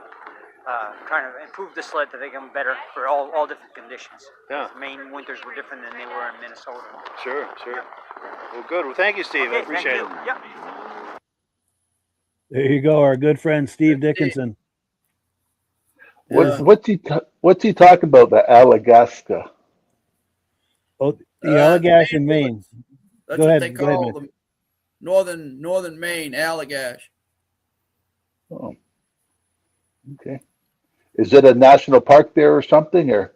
trying to improve the sled to make them better for all different conditions. Yeah. Maine winters were different than they were in Minnesota. Sure. Well, good. Well, thank you, Steve. I Okay, appreciate it. thank you. Yeah. There you go, our good friend Steve Dickinson. What's he talking about? The Allagaska. Oh, the Allagash in Maine. That's Go what ahead, they go ahead, call them. Northern Maine, Allagash. Oh, okay. Is it a national park there or something? Or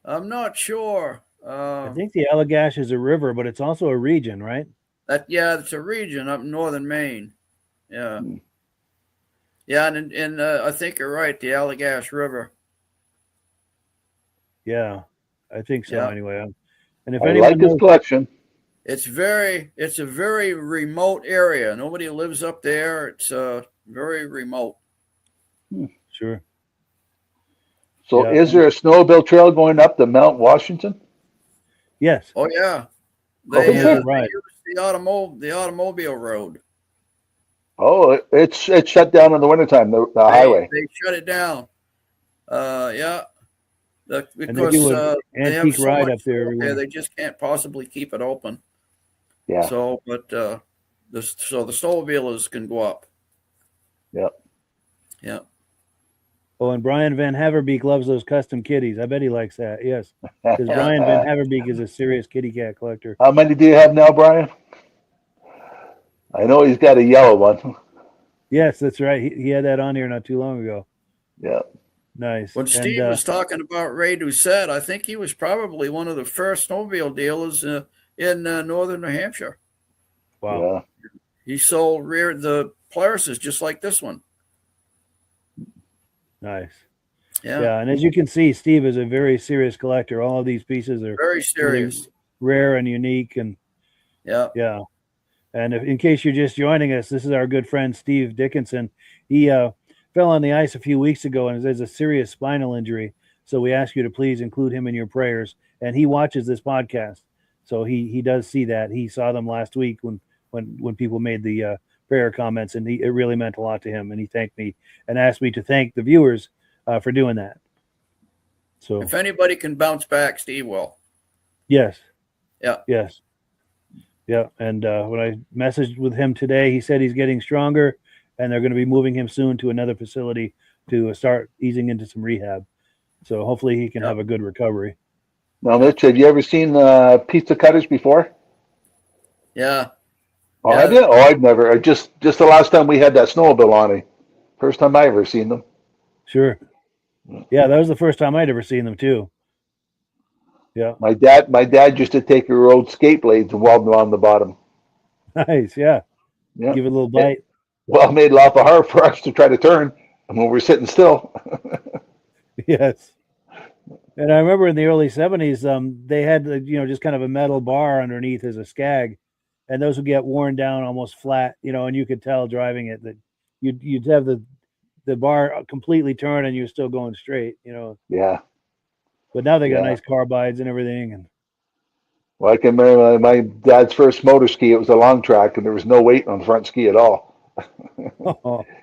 I'm not sure. I think the Allagash is a river, but it's also a region, right? It's a region up in northern Maine. Yeah. Yeah, and I think you're right, the Allagash River. Yeah, I think so. Yeah. Anyway, and if I anyone like his knows, collection. It's a very remote area. Nobody lives up there. It's very remote. sure. So, Yeah. is there a snowmobile trail going up to Mount Washington? Yes. Oh yeah, is there? Right. use the automobile road. Oh, it's shut down in the wintertime, the highway. They shut it down. Yeah. And they Because do an they have antique so ride much up there every snow winter. they just can't possibly keep it open. Yeah. So, but the snowmobilers can go up. Yep. Yeah. Oh, and Brian Van Haverbeek loves those custom kitties. I bet he likes that. Yes, because Brian Van Haverbeek is a serious kitty cat collector. How many do you have now, Brian? I know he's got a yellow one. Yes, that's right. He had that on here not too long ago. Yeah. Nice. When Steve was talking about Ray Doucette, I think he was probably one of the first snowmobile dealers in northern New Hampshire. Wow. Yeah. He sold the Polaris just like this one. Nice. Yeah. And as you can see, Steve is a very serious collector. All of these pieces are Very serious. really rare and unique. And yeah. And in case you're just joining us, this is our good friend Steve Dickinson. He fell on the ice a few weeks ago and has a serious spinal injury. So we ask you to please include him in your prayers. And he watches this podcast, so he does see that. He saw them last week when people made the prayer comments, and it really meant a lot to him. And he thanked me and asked me to thank the viewers for doing that. So if anybody can bounce back, Steve will. Yes. Yeah. Yes. Yeah. And when I messaged with him today, he said he's getting stronger, and they're going to be moving him soon to another facility to start easing into some rehab. So hopefully he can have a good recovery. Now, Mitch, have you ever seen pizza cutters before? Yeah. Oh, have you? Oh, I've never. Just the last time we had that snowmobile on me. First time I ever seen them. Sure. Yeah, that was the first time I'd ever seen them too. Yeah. My dad used to take your old skate blades and weld them on the bottom. Nice. Yeah. Yeah. Give it a little bite. Well, it made it awful hard for us to try to turn when we're sitting still. Yes. And I remember in the early 70s, they had just kind of a metal bar underneath as a skag, and those would get worn down almost flat, and you could tell driving it that you'd have the bar completely turned and you're still going straight, Yeah. But now they got nice carbides and everything. And well, I can remember my dad's first motor ski. It was a long track, and there was no weight on the front ski at all.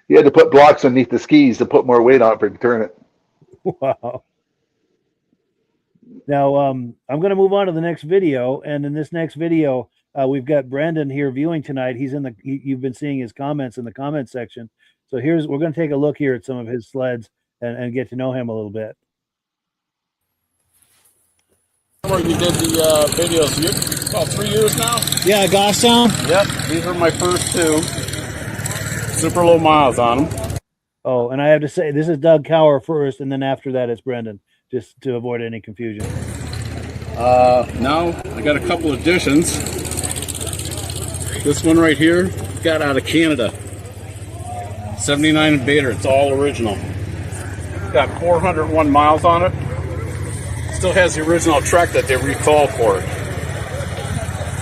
He had to put blocks underneath the skis to put more weight on it for it to turn it. Wow. Now, I'm going to move on to the next video, and in this next video, we've got Brandon here viewing tonight. He's you've been seeing his comments in the comment section. So we're going to take a look here at some of his sleds and get to know him a little bit. Where you did the videos about 3 years now? Yeah, Gosstown. Yep, these are my first two. Super low miles on them. Oh, and I have to say, this is Doug Cower first, and then after that, it's Brendan, just to avoid any confusion. Now I got a couple additions. This one right here got out of Canada. 79 Invader, it's all original. Got 401 miles on it. Still has the original truck that they recalled for it.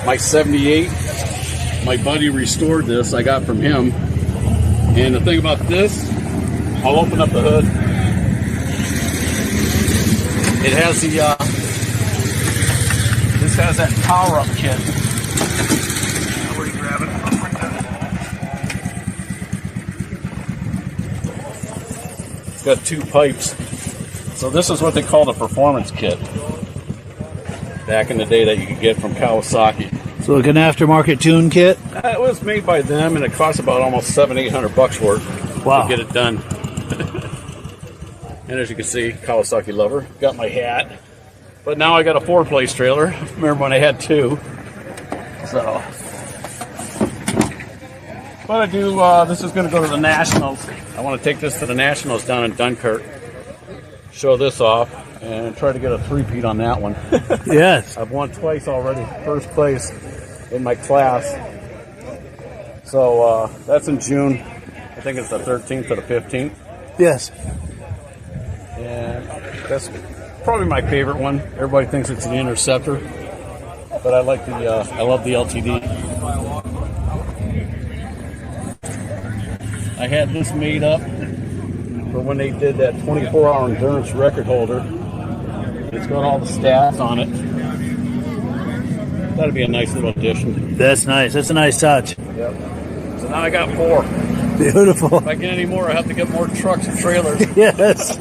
My 78, my buddy restored this, I got from him. And the thing about this, I'll open up the hood. It has this has that power up kit. Where do you grab it? It's got two pipes. So this is what they call the performance kit. Back in the day that you could get from Kawasaki. So like an aftermarket tune kit? It was made by them, and it cost about almost $700-800 for it. Wow. To get it done. And as you can see, Kawasaki lover. Got my hat. But now I got a 4-place trailer. Remember when I had 2. So. But I do, this is going to go to the Nationals. I want to take this to the Nationals down in Dunkirk. Show this off and try to get a 3-peat on that one. Yes. I've won twice already. First place in my class. So that's in June. I think it's the 13th to the 15th. Yes. And that's probably my favorite one. Everybody thinks it's the Interceptor, but I like I love the LTD. I had this made up for when they did that 24-hour endurance record holder. It's got all the stats on it. That'd be a nice little addition. That's nice. That's a nice touch. Yep. So now I got 4. Beautiful. If I get any more, I have to get more trucks and trailers. Yes.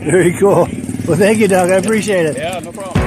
Very cool. Well, thank you, Doug. I appreciate it. Yeah, no problem.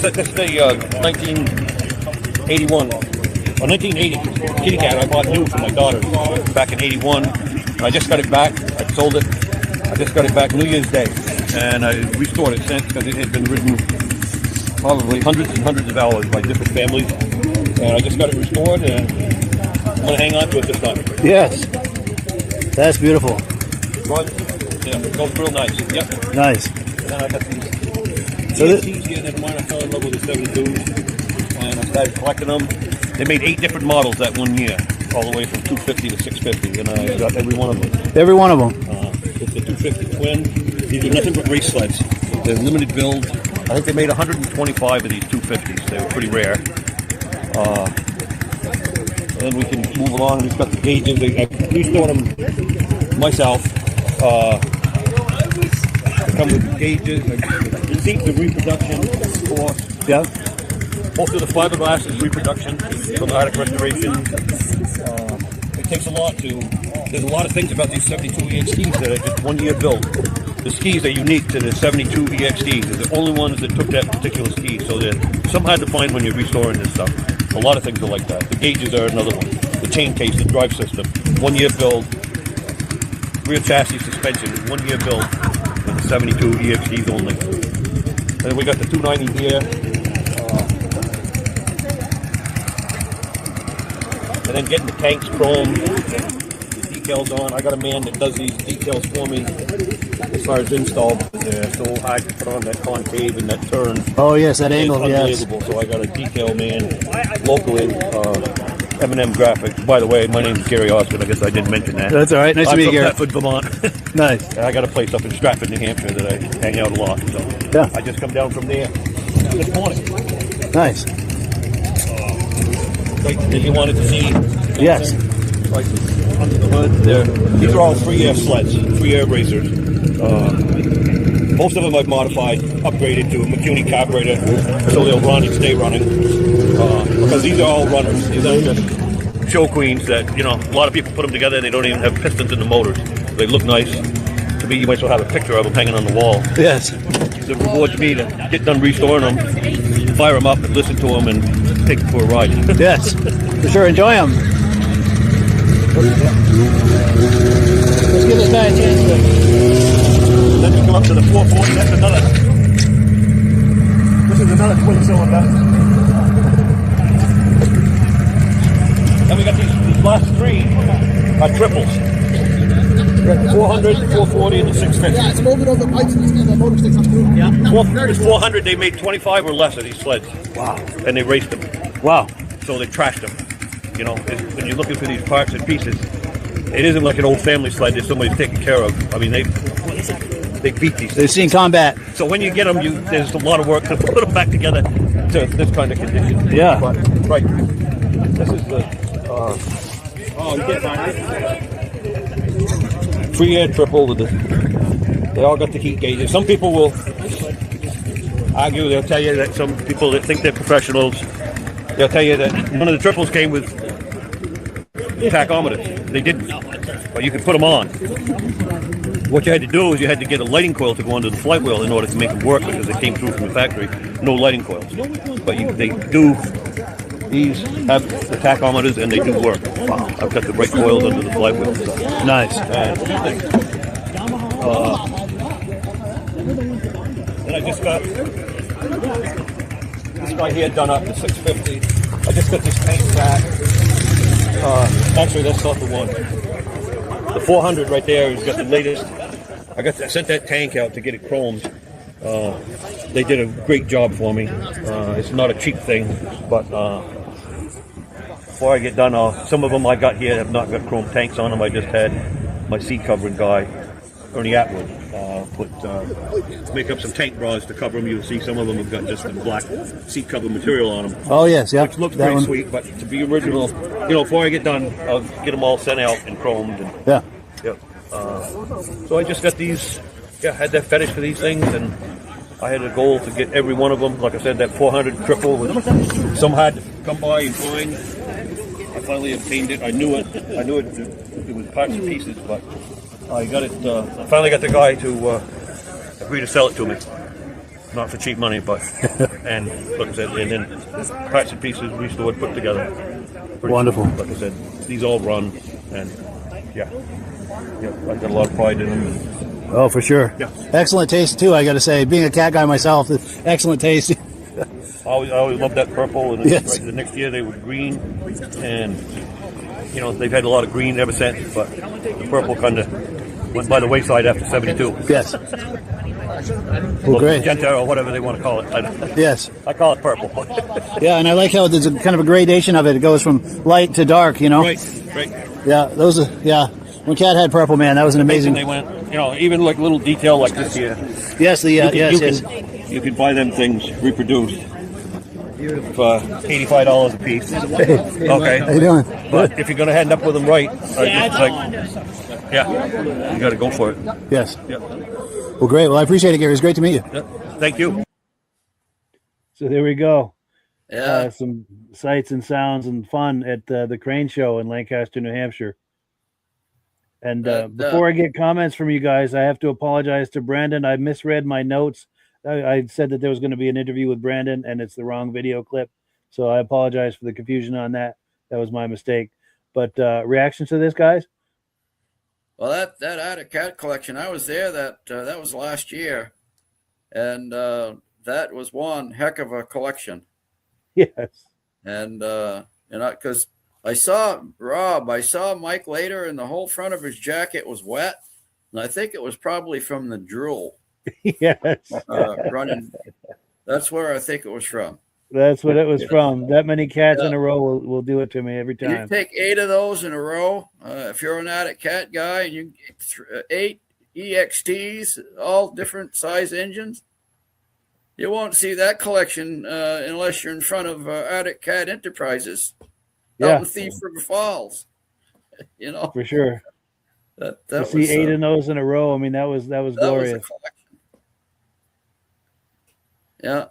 This is the 1981 or 1980 kitty cat I bought new for my daughter back in '81. I just got it back. I sold it. I just got it back New Year's Day, and I restored it since because it had been ridden probably hundreds and hundreds of hours by different families, and I just got it restored, and I'm gonna hang on to it this time. Yes. That's beautiful. Runs, yeah, it goes real nice. Yep. Nice. And then I got these So EXTs here that mine. I fell in love with the 72s, and I started collecting them. They made 8 different models that one year, all the way from 250 to 650, and I got every one of them. Every one of them. It's the 250 twin. These are nothing but race sleds. They're limited build. I think they made 125 of these 250s. They were pretty rare. And then we can move along. We've got the gauges. I restored them myself. They come with gauges, receipts of reproduction, of course. Yeah. Most of the fiberglass is reproduction from Arctic restoration. It takes a lot to. There's a lot of things about these 72 EXTs that are just 1 year built. The skis are unique to the 72 EXTs. They're the only ones that took that particular ski. So they're some hard to find when you're restoring this stuff. A lot of things are like that. The gauges are another one. The chain case, the drive system, 1 year build. Rear chassis suspension, 1 year build. And the 72 EXTs only. And then we got the 290 here. And then getting the tanks chrome, the decals on. I got a man that does these decals for me as far as install. They're so hard to put on that concave and that turn. Oh, yes, that angle, it's yes. unbelievable. So I got a decal man locally, M&M Graphics. By the way, my name is Gary Osgood. I guess I didn't mention that. That's all right. Nice to meet you, Gary. I'm from Bedford, Vermont. Nice. I got a place up in Stratford, New Hampshire that I hang out a lot. So Yeah. I just come down from there this morning. Nice. Like, did you wanted to see? Yes. Like under the hood. These are all 3-air sleds, 3-air racers. Most of them I've modified, upgraded to a McCuney carburetor, so they'll run and stay running. Because these are all runners. These aren't just show queens that, you know, a lot of people put them together and they don't even have pistons in the motors. They look nice. To me, you might as well have a picture of them hanging on the wall. Yes. It rewards me to get done restoring them, fire them up and listen to them and take them for a ride. Yes. For sure. Enjoy them. Let's give this guy a chance to. Then you come up to the 440, that's another. This is another twin cylinder. Then we got these last 3 are triples. We got the 400, 440, and the 650. Yeah, it's moving over bikes and the motor sticks up through. Yeah. This 400, they made 25 or less of these sleds. Wow. And they raced them. Wow. So they trashed them. You know, when you're looking for these parts and pieces, it isn't like an old family sled that somebody's taking care of. I mean, they beat these. They've seen combat. So when you get them, there's a lot of work to put them back together to this kind of condition. Yeah. But, right. This is the. Oh, you can't find it. 3-air triple with the. They all got the heat gauges. Some people will argue. They'll tell you that some people that think they're professionals, they'll tell you that none of the triples came with tachometers. They didn't, but you could put them on. What you had to do is you had to get a lighting coil to go under the flight wheel in order to make it work because it came through from the factory. No lighting coils, but they do. These have the tachometers and they do work. Wow. I've got the right coils under the flight wheel. So. Nice. And I just got this guy here done up to 650. I just got this tank back. Actually, that's not the one. The 400 right there has got the latest. I sent that tank out to get it chromed. They did a great job for me. It's not a cheap thing, but before I get done, some of them I got here have not got chrome tanks on them. I just had my seat covering guy, Ernie Atwood, make up some tank bras to cover them. You'll see some of them have got just the black seat cover material on them. Oh, yes, yeah. Which looks pretty sweet, but to be original, you know, before I get done, I'll get them all sent out and chromed. And, yeah. Yep. So I just got these, had that fetish for these things, and I had a goal to get every one of them. Like I said, that 400 triple was some hard to come by and find. I finally obtained it. I knew it was parts and pieces, but I got it. I finally got the guy to agree to sell it to me. not for cheap money, but and like I said, and then parts and pieces restored, put together. Wonderful. Like I said, these all run, and yeah, I got a lot of pride in them. Oh, for sure. Yeah. Excellent taste too. I got to say, being a cat guy myself, excellent taste. I always loved that purple, and Yes. the next year they were green, and they've had a lot of green ever since, but the purple kind of went by the wayside after '72. Yes. Well, great. Magenta or whatever they want to call it. Yes. I call it purple. Yeah, and I like how there's a kind of a gradation of it. It goes from light to dark, Right. Yeah, those are, yeah. When Cat had purple, man, that was an amazing. They went, even like little detail like this here. Yes, You can buy them things reproduced for $85 a piece. Okay. How you doing? But if you're going to end up with them right, you got to go for it. Yes. Yeah. Well, great. Well, I appreciate it, Gary. It's great to meet you. Yeah. Thank you. So there we go. Yeah. Some sights and sounds and fun at the Crane Show in Lancaster, New Hampshire. And before I get comments from you guys, I have to apologize to Brandon. I misread my notes. I said that there was going to be an interview with Brandon, and it's the wrong video clip. So I apologize for the confusion on that. That was my mistake. But reactions to this, guys? Well, that Attic Cat collection, I was there. That was last year, and that was one heck of a collection. Yes. And because I saw Mike later, and the whole front of his jacket was wet, and I think it was probably from the drool. Yes. Running. That's where I think it was from. That's what it was from. That many cats in a row will do it to me every time. You take 8 of those in a row. If you're an Attic Cat guy, and you get 8 EXTs, all different size engines, you won't see that collection unless you're in front of Attic Cat Enterprises out in Thief River Falls. For sure. That to see 8 of those in a row. I mean, that was glorious. Yeah.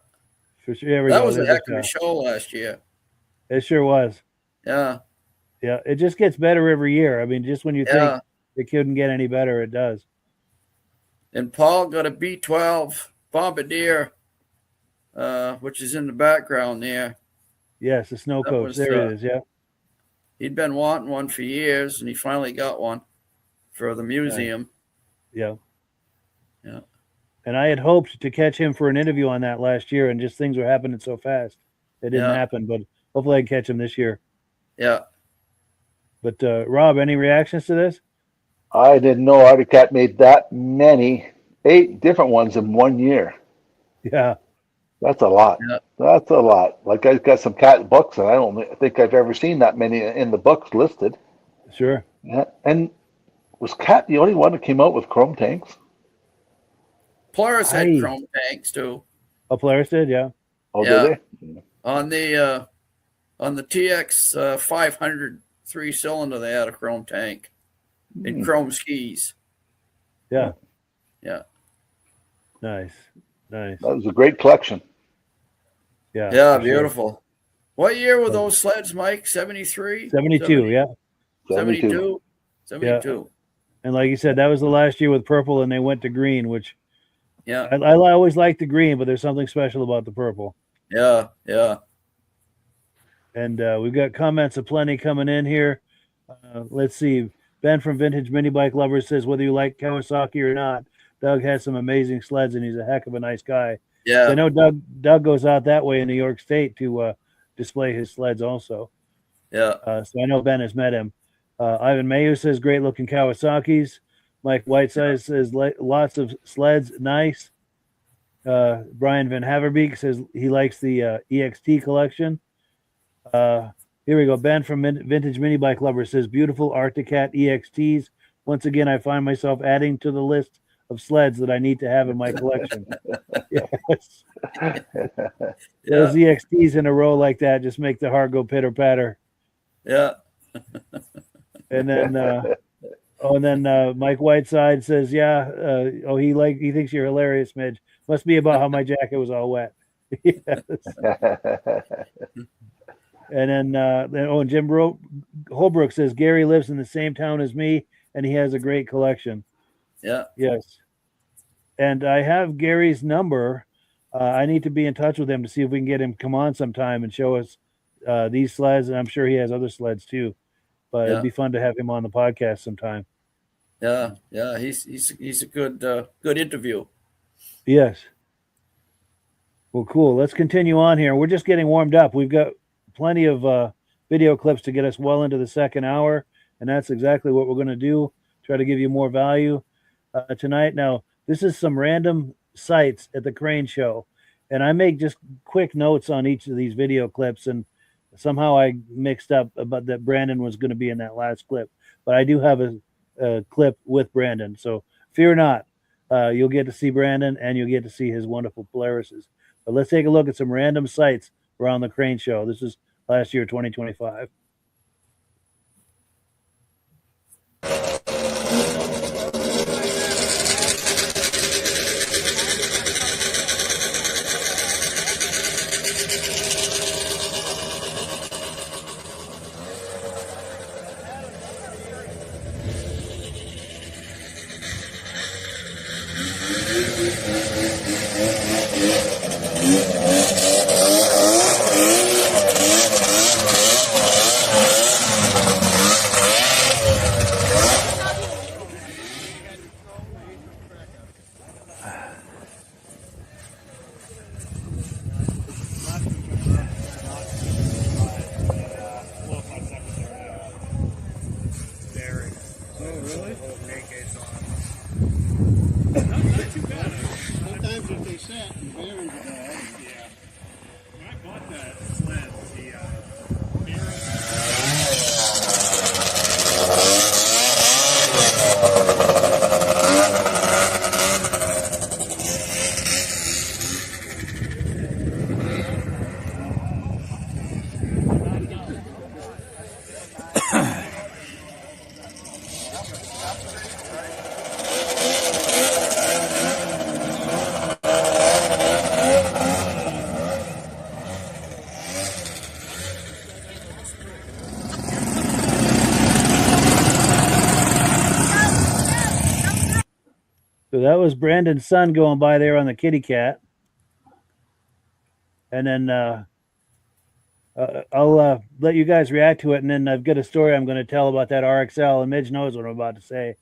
For sure. That was a heck of a show last year. It sure was. Yeah. Yeah. It just gets better every year. I mean, just when you think it couldn't get any better, it does. And Paul got a B-12 Bombardier, which is in the background there. Yes, the snow coach. There it is. Yeah. He'd been wanting one for years, and he finally got one for the museum. Yeah. Yeah. And I had hoped to catch him for an interview on that last year, and just things were happening so fast. It didn't happen, but hopefully I can catch him this year. Yeah. But Rob, any reactions to this? I didn't know Attic Cat made that many, 8 different ones in 1 year. Yeah. That's a lot. Yeah. That's a lot. Like, I've got some cat books, and I don't think I've ever seen that many in the books listed. Sure. Yeah. And was Cat the only one that came out with chrome tanks? Polaris had chrome tanks too. Oh, Polaris did, yeah. Oh, did they? On the TX 500 3-cylinder, they had a chrome tank and chrome skis. Yeah. Yeah. Nice. That was a great collection. Yeah. Yeah, beautiful. What year were those sleds, Mike? 73? 72, yeah. 72. 72. Yeah. And like you said, that was the last year with purple, and they went to green, which I always liked the green, but there's something special about the purple. Yeah, yeah. And we've got comments aplenty coming in here. Let's see. Ben from Vintage Mini Bike Lovers says, whether you like Kawasaki or not, Doug has some amazing sleds, and he's a heck of a nice guy. Yeah. I know Doug goes out that way in New York State to display his sleds also. Yeah. So I know Ben has met him. Ivan Mayu says, great looking Kawasaki's. Mike Whiteside says, lots of sleds, nice. Brian Van Haverbeek says he likes the EXT collection. Here we go. Ben from Vintage Mini Bike Lover says, beautiful Arctic Cat EXTs. Once again, I find myself adding to the list of sleds that I need to have in my collection. Yes. Those EXTs in a row like that just make the heart go pitter patter. Yeah. And then Mike Whiteside says, he thinks you're hilarious, Midge. Must be about how my jacket was all wet. Yes. And then Jim Holbrook says, Gary lives in the same town as me, and he has a great collection. Yeah. Yes. And I have Gary's number. I need to be in touch with him to see if we can get him to come on sometime and show us these sleds, and I'm sure he has other sleds too. But it'd be fun to have him on the podcast sometime. Yeah, he's a good interview. Yes. Well, cool. Let's continue on here. We're just getting warmed up. We've got plenty of video clips to get us well into the second hour, and that's exactly what we're going to do. Try to give you more value tonight. Now, this is some random sights at the crane show, and I make just quick notes on each of these video clips, and somehow I mixed up about that Brandon was going to be in that last clip, but I do have a clip with Brandon, so fear not. You'll get to see Brandon, and you'll get to see his wonderful Polarises. But let's take a look at some random sights around the crane show. This is last year, 2025. So that was Brandon's son going by there on the kitty cat. And then I'll let you guys react to it. And then I've got a story I'm going to tell about that RXL. And Midge knows what I'm about to say.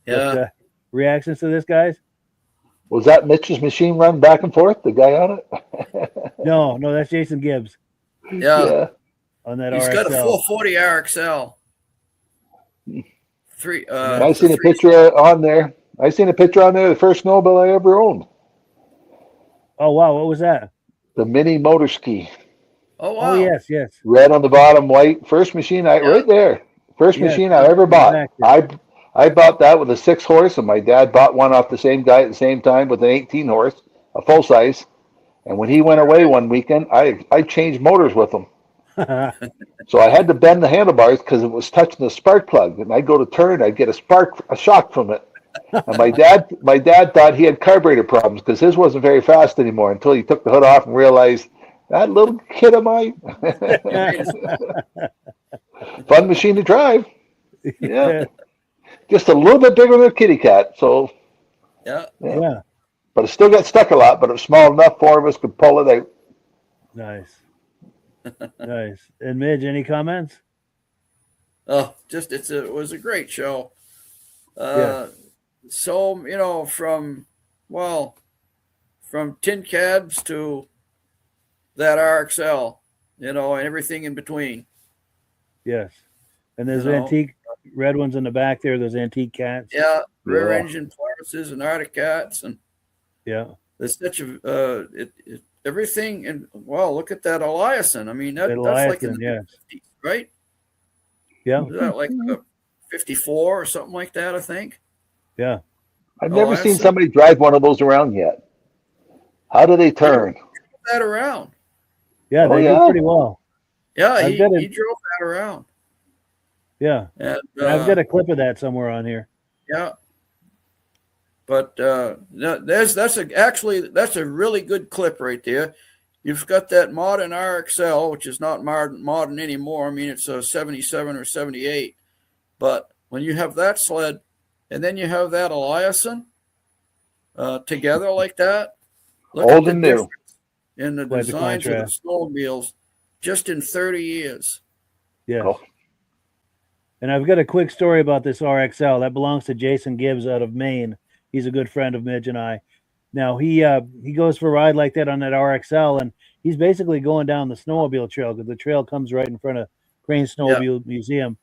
Yeah. But, reactions to this, guys? Was that Mitch's machine run back and forth, the guy on it? No, that's Jason Gibbs. Yeah. On that He's RXL. got a 440 RXL. I seen a picture on there. I seen a picture on there of the first snowmobile I ever owned. Oh, wow. What was that? The mini motor ski. Oh, wow. Oh, yes. Red on the bottom, white. First machine right there. First machine I ever bought. Exactly. I bought that with a 6-horse, and my dad bought one off the same guy at the same time with an 18-horse, a full size. And when he went away one weekend, I changed motors with him. So I had to bend the handlebars because it was touching the spark plug, and I'd go to turn, I'd get a shock from it. And my dad thought he had carburetor problems because his wasn't very fast anymore until he took the hood off and realized that little kid of mine. Fun machine to drive. Yeah. Just a little bit bigger than a kitty cat. So yeah. But it still got stuck a lot, but it was small enough 4 of us could pull it out. Nice. Nice. And Midge, any comments? Oh, it was a great show. So, from tin cabs to that RXL, and everything in between. Yes. And there's antique red ones in the back there. There's antique cats. Yeah. Rear engine Polarises and Arctic cats. And there's such a, everything. And look at that Eliason. I mean, that's like in the 50s, right? Yeah. Is that like a 54 or something like that, I think? Yeah. I've never seen somebody drive one of those around yet. How do they turn? That around. Yeah, they do pretty well. Yeah, he drove that around. Yeah. And, I've got a clip of that somewhere on here. Yeah. But that's a really good clip right there. You've got that modern RXL, which is not modern anymore. I mean, it's a 77 or 78. But when you have that sled and then you have that Eliason together like that, Look Old at and the new. difference in the Quite the designs of the contrast. snowmobiles just in 30 years. Yes. Oh. And I've got a quick story about this RXL that belongs to Jason Gibbs out of Maine. He's a good friend of Midge and I. Now he goes for a ride like that on that RXL, and he's basically going down the snowmobile trail because the trail comes right in front of Crane Snowmobile Museum.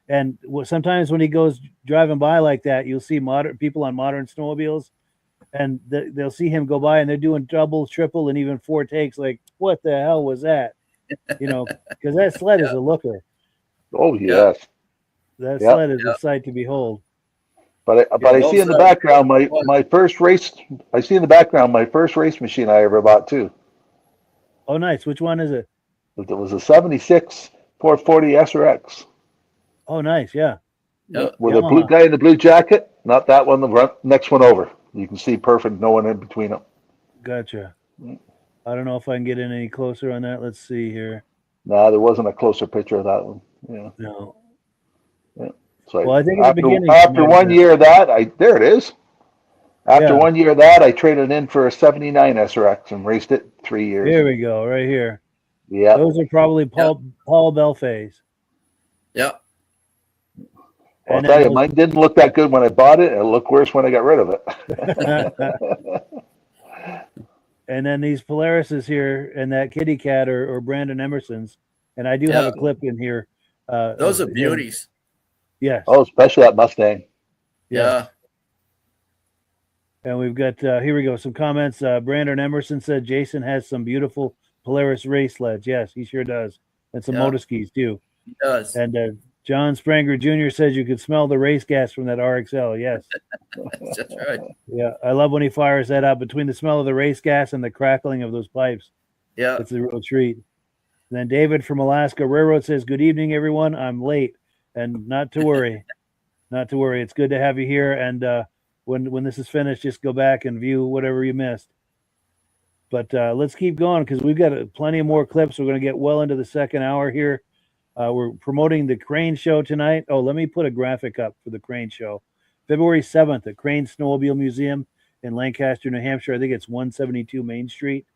And sometimes when he goes driving by like that, you'll see modern people on modern snowmobiles, and they'll see him go by, and they're doing double, triple, and even 4 takes. Like, what the hell was that? You know, because that sled is a looker. Oh yes. That Yep. sled is a sight to behold. But I see in the background my first race. I see in the background my first race machine I ever bought too. Oh, nice. Which one is it? It was a '76 440 SRX. Oh, nice. Yeah. With a blue guy in the blue jacket. Not that one. The next one over. You can see perfect. No one in between them. Gotcha. I don't know if I can get in any closer on that. Let's see here. No, there wasn't a closer picture of that one. Yeah. No. Yeah. So Well, I think at the beginning, after 1 year of that, there it is. After 1 year of that, I traded in for a '79 SRX and raced it 3 years. Here we go, right here. Yeah. Those are probably Paul Belfays. Yeah. I'll tell you, mine didn't look that good when I bought it. It looked worse when I got rid of it. And then these Polarises here and that Kitty Cat or Brandon Emerson's. And I do have a clip in here. Those are beauties. Yes. Oh, especially that Mustang. Yeah. And we've got, here we go, some comments. Brandon Emerson said Jason has some beautiful Polaris race sleds. Yes, he sure does. And some motorskis too. He does. And John Spranger Jr. says you could smell the race gas from that RXL. Yes. That's right. Yeah, I love when he fires that up between the smell of the race gas and the crackling of those pipes. Yeah. It's a real treat. And then David from Alaska Railroad says, good evening, everyone. I'm late. And not to worry. Not to worry. It's good to have you here. And when this is finished, just go back and view whatever you missed. But let's keep going because we've got plenty of more clips. We're going to get well into the second hour here. We're promoting the Crane Show tonight. Oh, let me put a graphic up for the Crane Show. February 7th at Crane Snowmobile Museum in Lancaster, New Hampshire. I think it's 172 Main Street.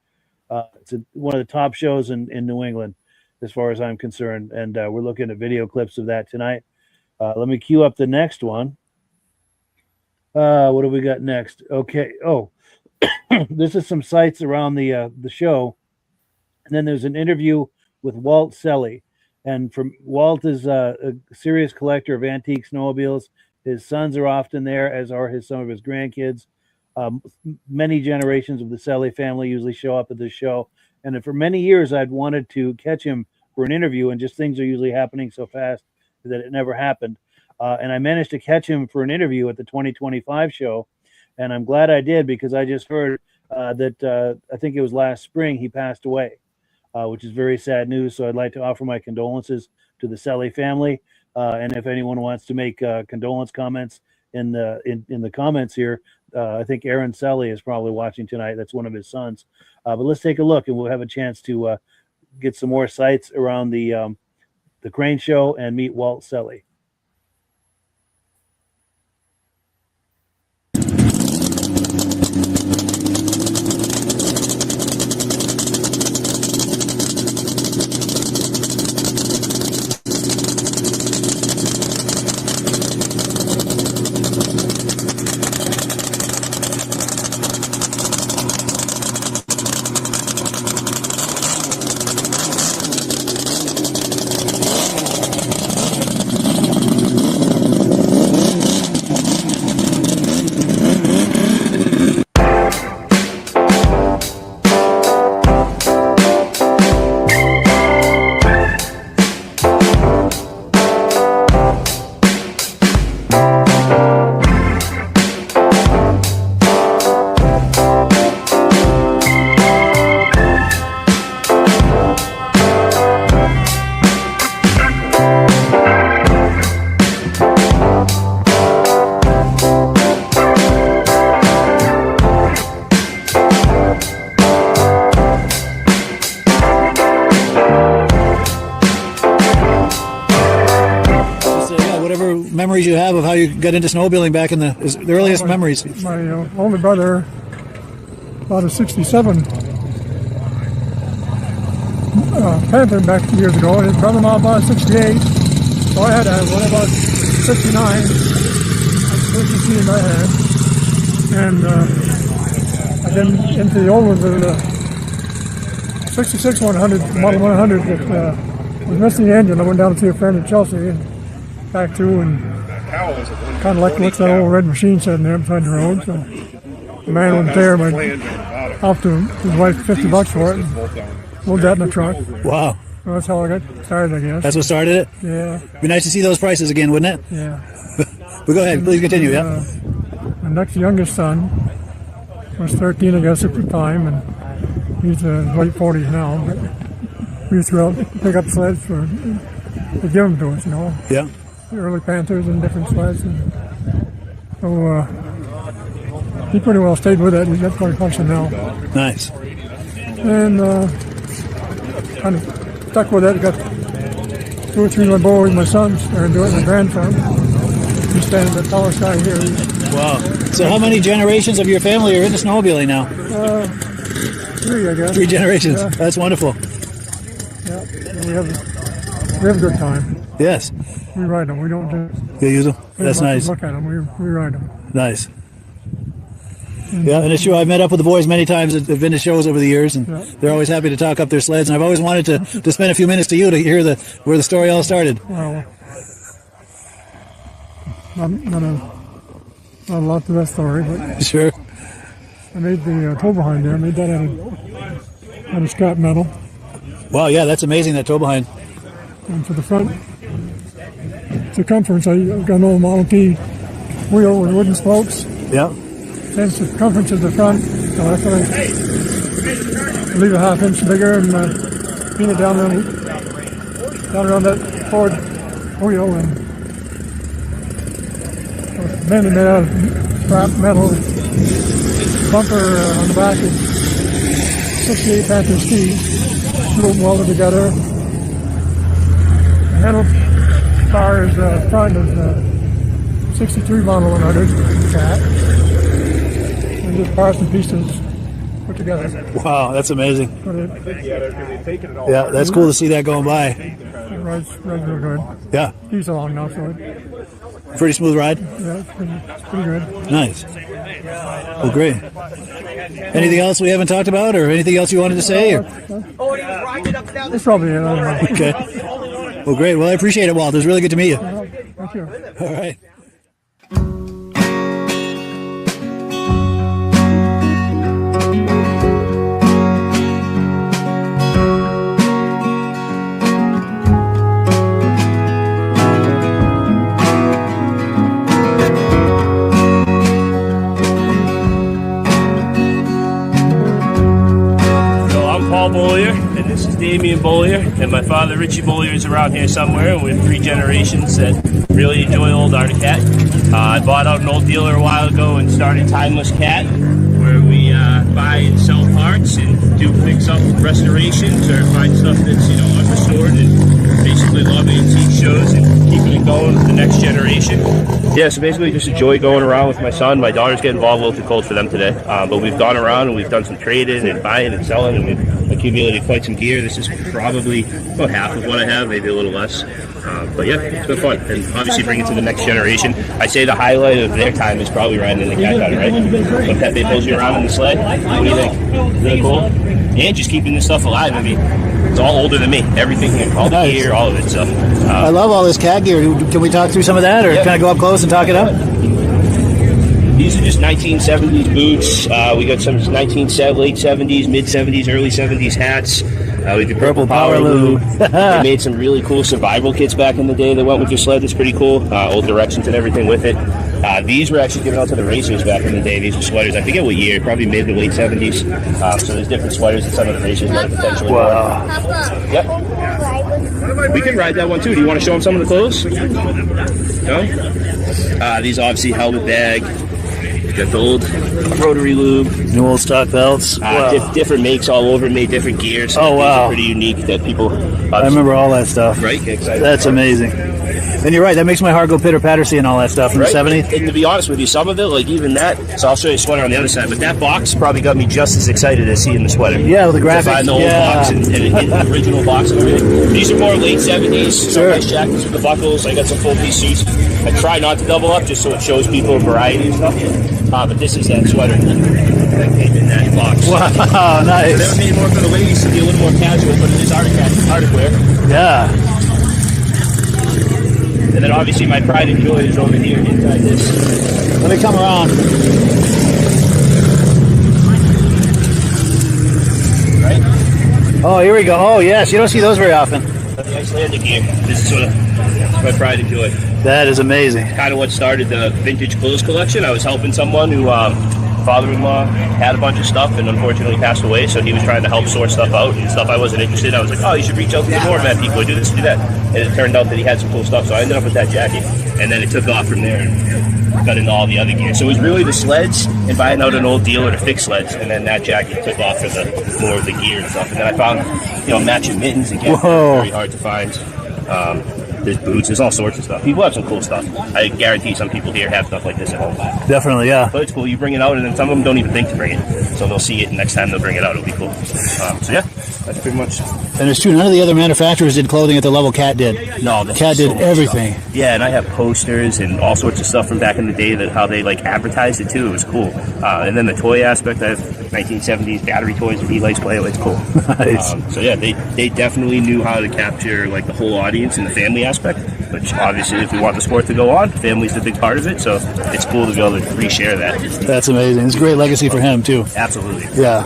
It's one of the top shows in New England, as far as I'm concerned. And we're looking at video clips of that tonight. Let me queue up the next one. What do we got next? Okay. Oh, this is some sights around the show. And then there's an interview with Walt Selly. And Walt is a serious collector of antique snowmobiles. His sons are often there, as are some of his grandkids. Many generations of the Selly family usually show up at this show. And for many years, I'd wanted to catch him for an interview, and just things are usually happening so fast that it never happened. And I managed to catch him for an interview at the 2025 show. And I'm glad I did because I just heard that I think it was last spring he passed away. Which is very sad news. So I'd like to offer my condolences to the Selly family. And if anyone wants to make condolence comments in the comments here, I think Aaron Selly is probably watching tonight. That's one of his sons. But let's take a look, and we'll have a chance to get some more sights around the Crane Show and meet Walt Selly. Memories you have of how you got into snowmobiling back in the earliest memories? My older brother bought a 67 Panther back years ago, and his brother-in-law bought a 68. So I had to have one about 69. That's the first machine I had. And I've been into the old ones, the 66 100, Model 100 that was missing the engine. I went down to see a friend in Chelsea and back to, and kind of like what's that old red machine sitting there beside the road. So the man wouldn't tear him. I offered his wife $50 for it and load that in the truck. Wow. So that's how I got started, I guess. That's what started it? Yeah. Be nice to see those prices again, wouldn't it? Yeah. But go ahead, please continue. Yeah. My next youngest son was 13, I guess, at the time, and he's late 40s now. But we used to go out and pick up sleds to give them to us, you know. Yeah. The early Panthers and different sleds. And so he pretty well stayed with it. He's got quite a function now. Nice. And kind of stuck with it. Got 2 or 3 of my boys, my sons, started doing it, my grandson. He's standing at the power side here. Wow. So how many generations of your family are into snowmobiling now? 3, I guess. 3 generations. Yeah. That's wonderful. Yeah. We have a good time. Yes. We ride them. We don't just You use them? That's nice. look at them. We ride them. Nice. Yeah, and it's true. I've met up with the boys many times at vintage shows over the years, and they're always happy to talk up their sleds. And I've always wanted to spend a few minutes to you to hear where the story all started. Well, not a lot to that story, but sure. I made the toe behind there. I made that out of scrap metal. Wow, yeah, that's amazing, that toe behind. And for the front circumference, I've got an old Model T wheel with wooden spokes. Yeah. Same circumference as the front, so that's what I leave a ½ inch bigger and pin it down around that forward wheel, and mainly made out of scrap metal. Bumper on the back is 68 Panther ski, put them welded together. The handlebar is front is 63 Model 100 cat. And just parts and pieces put together. Wow, that's amazing. Yeah, that's cool to see that going by. It rides real good. Yeah. He's along now, so pretty smooth ride? Yeah, it's pretty good. Nice. Well, great. Anything else we haven't talked about, or anything else you wanted to say? Or? That's probably it. I don't know. Okay. Well, great. Well, I appreciate it, Walt. It was really good to meet you. Thank you. All right. Bollier, and this is Damien Bollier, and my father Richie Bollier is around here somewhere, and we have 3 generations that really enjoy old Arctic Cat. I bought out an old dealer a while ago and started Timeless Cat, where we buy and sell parts and do fix-up restorations or find stuff that's unrestored, and basically love antique shows and keeping it going with the next generation. Yeah, so basically just enjoy going around with my son. My daughters get involved a little too cold for them today, but we've gone around and we've done some trading and buying and selling, and we've accumulated quite some gear. This is probably about half of what I have, maybe a little less. But yeah, it's been fun, and obviously bring it to the next generation. I say the highlight of their time is probably riding in the cat gun, right? When Pepe pulls you around in the sled, what do you think? Really cool? And just keeping this stuff alive. I mean, it's all older than me. Everything here, all the gear, all of it. So I love all this cat gear. Can we talk through some of that, or kind of go up close and talk it up? These are just 1970s boots. We got some late 70s, mid 70s, early 70s hats. We did purple power lube. They made some really cool survival kits back in the day that went with your sled. That's pretty cool. Old directions and everything with it. These were actually given out to the racers back in the day. These were sweaters. I forget what year. Probably mid to late 70s. So there's different sweaters that some of the racers might potentially wear. Yep. We can ride that one too. Do you want to show them some of the clothes? No? These obviously helmet bag. Got the old rotary lube. New old stock belts. Wow. Different makes all over, made different gears. Oh, wow. Pretty unique that people... I remember all that stuff. Right? Excited. That's amazing. And you're right, that makes my heart go pitter-patter seeing all that stuff in the 70s. And to be honest with you, some of it, like even that, so I'll show you a sweater on the other side, but that box probably got me just as excited as seeing the sweater. Yeah, with the graphics. To find the old box and the original box and everything. These are more late 70s. Sure. Nice jackets with the buckles. I got some full piece suits. I try not to double up just so it shows people a variety of stuff. But this is that sweater that came in that box. Wow, nice. They were made more for the ladies to be a little more casual, but it is Arctic wear. Yeah. And then obviously my pride and joy is over here inside this. Let me come around. Right? Oh, here we go. Oh, yes. You don't see those very often. The Icelandic gear. This is sort of my pride and joy. That is amazing. Kind of what started the vintage clothes collection. I was helping someone who, father-in-law had a bunch of stuff and unfortunately passed away, so he was trying to help sort stuff out and stuff I wasn't interested in. I was like, oh, you should reach out to the doormat people, do this, do that. And it turned out that he had some cool stuff, so I ended up with that jacket. And then it took off from there and got into all the other gear. So it was really the sleds and buying out an old dealer to fix sleds, and then that jacket took off for the more of the gear and stuff. And then I found, matching mittens again. Whoa. Very hard to find. There's boots, there's all sorts of stuff. People have some cool stuff. I guarantee some people here have stuff like this at home. Definitely, yeah. But it's cool. You bring it out, and then some of them don't even think to bring it. So they'll see it, and next time they'll bring it out. It'll be cool. So yeah, that's pretty much. And it's true, none of the other manufacturers did clothing at the level Cat did. No, Cat did everything. Stuff. Yeah, and I have posters and all sorts of stuff from back in the day that how they like advertised it too. It was cool. And then the toy aspect, I have 1970s battery toys with E-lights play. It's cool. Nice. So yeah, they definitely knew how to capture like the whole audience and the family aspect. Which obviously, if we want the sport to go on, family's a big part of it. So it's cool to be able to reshare that. That's amazing. It's a great legacy for him too. Absolutely. Yeah.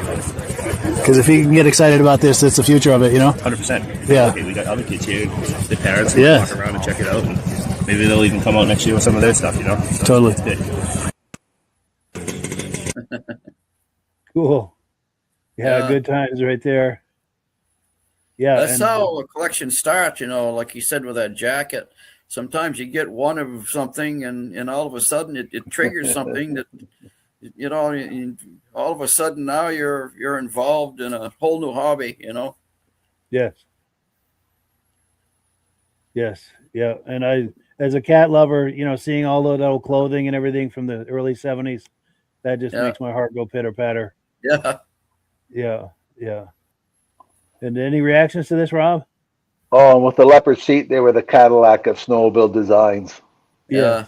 Because if he can get excited about this, that's the future of it, 100%. Yeah. Okay, we got other kids here, the parents, yeah. Walk around and check it out, and maybe they'll even come out next year with some of their stuff, So totally. It's good. Cool. Yeah, good times right there. Yeah, that's how a collection starts. Like you said with that jacket. Sometimes you get one of something, and all of a sudden it triggers something that. All of a sudden now you're involved in a whole new hobby, Yes. Yeah. And I, as a cat lover, seeing all of that old clothing and everything from the early 70s, that just makes my heart go pitter patter. Yeah. And any reactions to this, Rob? Oh, and with the leopard seat, they were the Cadillac of snowmobile designs. Yeah.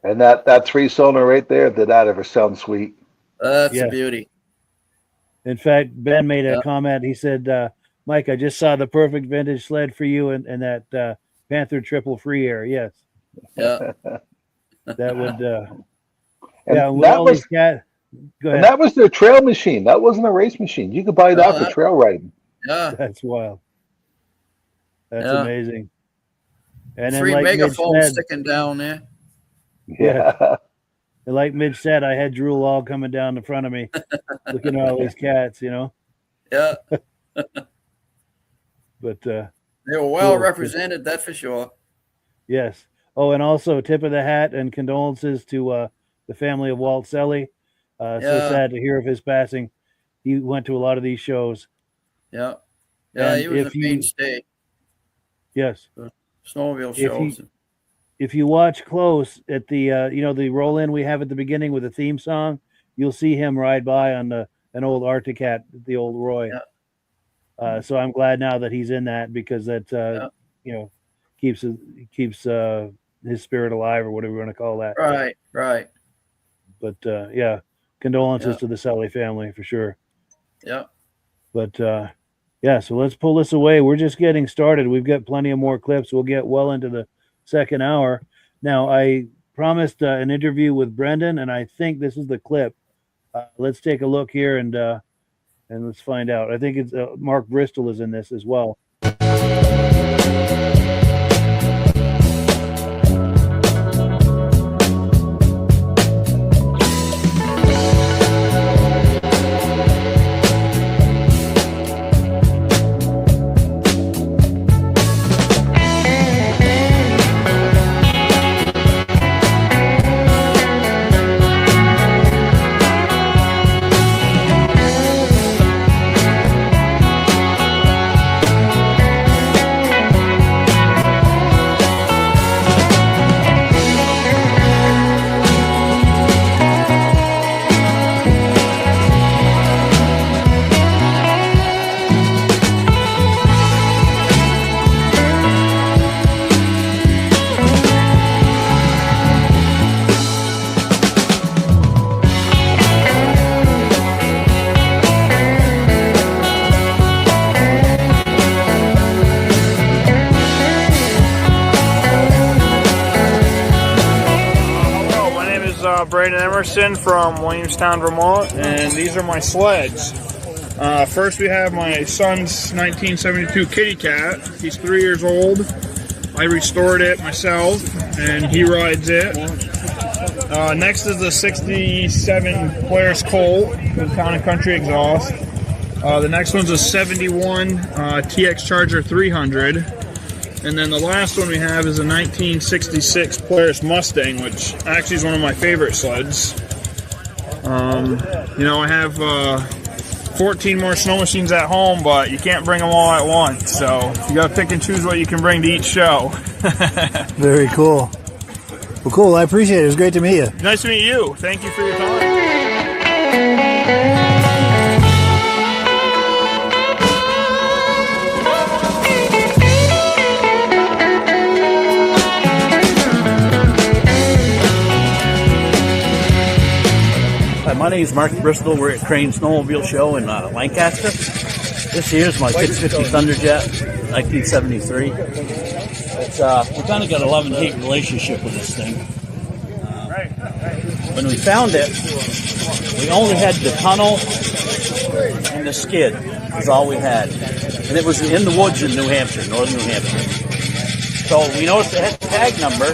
And that 3-cylinder right there, did that ever sound sweet? That's a beauty. In fact, Ben made a comment. He said, Mike, I just saw the perfect vintage sled for you and that Panther triple free air. Yes. Yeah. That would, and that was, go ahead. And that was their trail machine. That wasn't a race machine. You could buy that for trail riding. Yeah. That's wild. That's amazing. And 3 then, like megaphones sticking down there. Yeah. And like Midge said, I had drool all coming down the front of me, looking at all these cats, Yeah. But they were well represented, that's for sure. Yes. Oh, and also tip of the hat and condolences to the family of Walt Selly. So sad to hear of his passing. He went to a lot of these shows. Yeah. And he was a mainstay. Yes. Snowmobile shows. If you watch close at the the roll in we have at the beginning with the theme song, you'll see him ride by on an old Arctic Cat, the old Roy. So I'm glad now that he's in that, because that keeps his spirit alive, or whatever you want to call that. Right. But condolences to the Selly family for sure. Yeah. But so let's pull this away. We're just getting started. We've got plenty of more clips. We'll get well into the second hour. Now, I promised an interview with Brendan, and I think this is the clip. Let's take a look here and let's find out. I think it's Mark Bristol is in this as well. Brandon Emerson from Williamstown, Vermont, and these are my sleds. First we have my son's 1972 Kitty Cat. He's 3 years old. I restored it myself, and he rides it. Next is the 67 Polaris Colt with Town & Country exhaust. The next one's a 71 TX Charger 300. And then the last one we have is a 1966 Polaris Mustang, which actually is one of my favorite sleds. You know, I have 14 more snow machines at home, but you can't bring them all at once. So you got to pick and choose what you can bring to each show. Very cool. Well, cool. I appreciate it. It was great to meet you. Nice to meet you. Thank you for your time. Hi, my name is Mark Bristol. We're at Crane Snowmobile Show in Lancaster. This year's my 650 Thunderjet, 1973. It's we kind of got a love and hate relationship with this thing. When we found it, we only had the tunnel and the skid. Was all we had, and it was in the woods in New Hampshire, northern New Hampshire. So we noticed it had the tag number,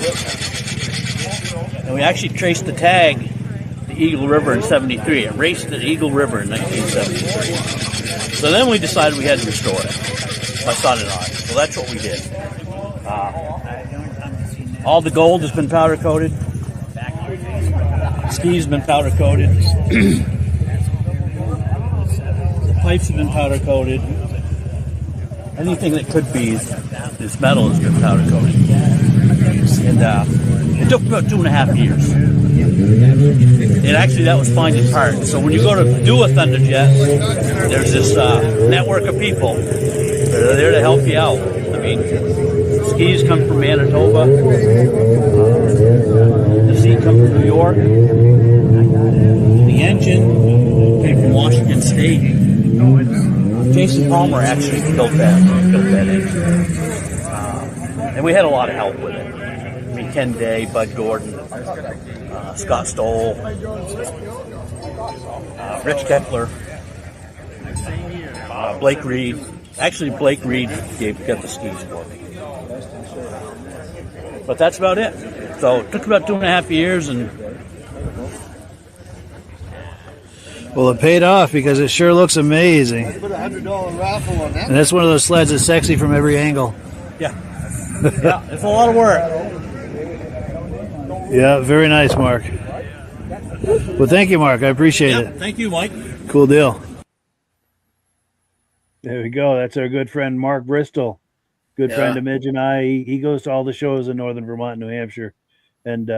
and we actually traced the tag. Eagle River in 73. It raced at Eagle River in 1973. So then we decided we had to restore it, my son and I. So that's what we did. All the gold has been powder coated. Skis have been powder coated. The pipes have been powder coated. Anything that could be this metal has been powder coated. And it took about 2.5 years. And actually, that was finding parts. So when you go to do a Thunderjet, there's this network of people that are there to help you out. I mean, skis come from Manitoba. The seat comes from New York. The engine came from Washington State. Jason Palmer actually built that engine. And we had a lot of help with it. I mean, Ken Day, Bud Gordon, Scott Stoll, Rich Kepler, Blake Reed. Actually, Blake Reed got the skis for me. But that's about it. So it took about 2.5 years, and Well, it paid off because it sure looks amazing. Put $100 raffle on that. And that's one of those sleds that's sexy from every angle. yeah, it's a lot of work. Yeah, very nice, Mark. Well, thank you, Mark. I appreciate it. Thank you, Mike. Cool deal. There we go. That's our good friend, Mark Bristol. Good friend of Midge and I. He goes to all the shows in northern Vermont and New Hampshire. And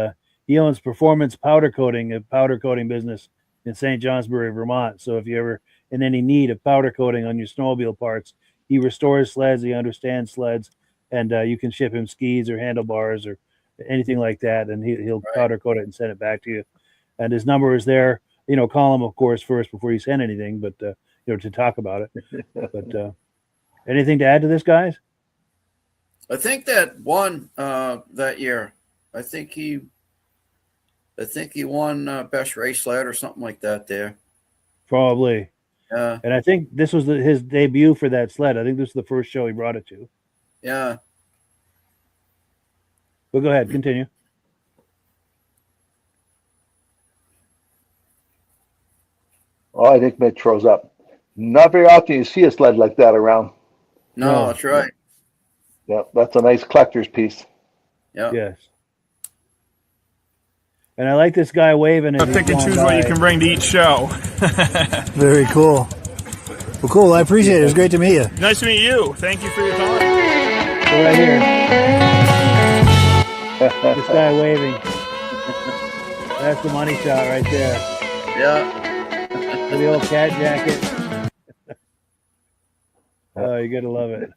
he owns Performance Powder Coating, a powder coating business in St. Johnsbury, Vermont. So if you're ever in any need of powder coating on your snowmobile parts, he restores sleds, he understands sleds, and you can ship him skis or handlebars or anything like that, and he'll powder coat it and send it back to you. And his number is there. You know, call him, of course, first before you send anything, but you know, to talk about it. But anything to add to this, guys? I think that won that year. I think he won best race sled or something like that there. Probably. Yeah. And I think this was his debut for that sled. I think this was the first show he brought it to. Yeah. But go ahead, continue. Oh, I think Mitch froze up. Not very often you see a sled like that around. No, that's right. Yeah, that's a nice collector's piece. Yeah. Yes. And I like this guy waving. As Pick and choose what you can bring to each show. Very cool. Well, cool. I appreciate it. It was great to meet you. Nice to meet you. Thank you for your time. Go right here. This guy waving. That's the money shot right there. Yeah. For the old cat jacket. Oh, you gotta love it.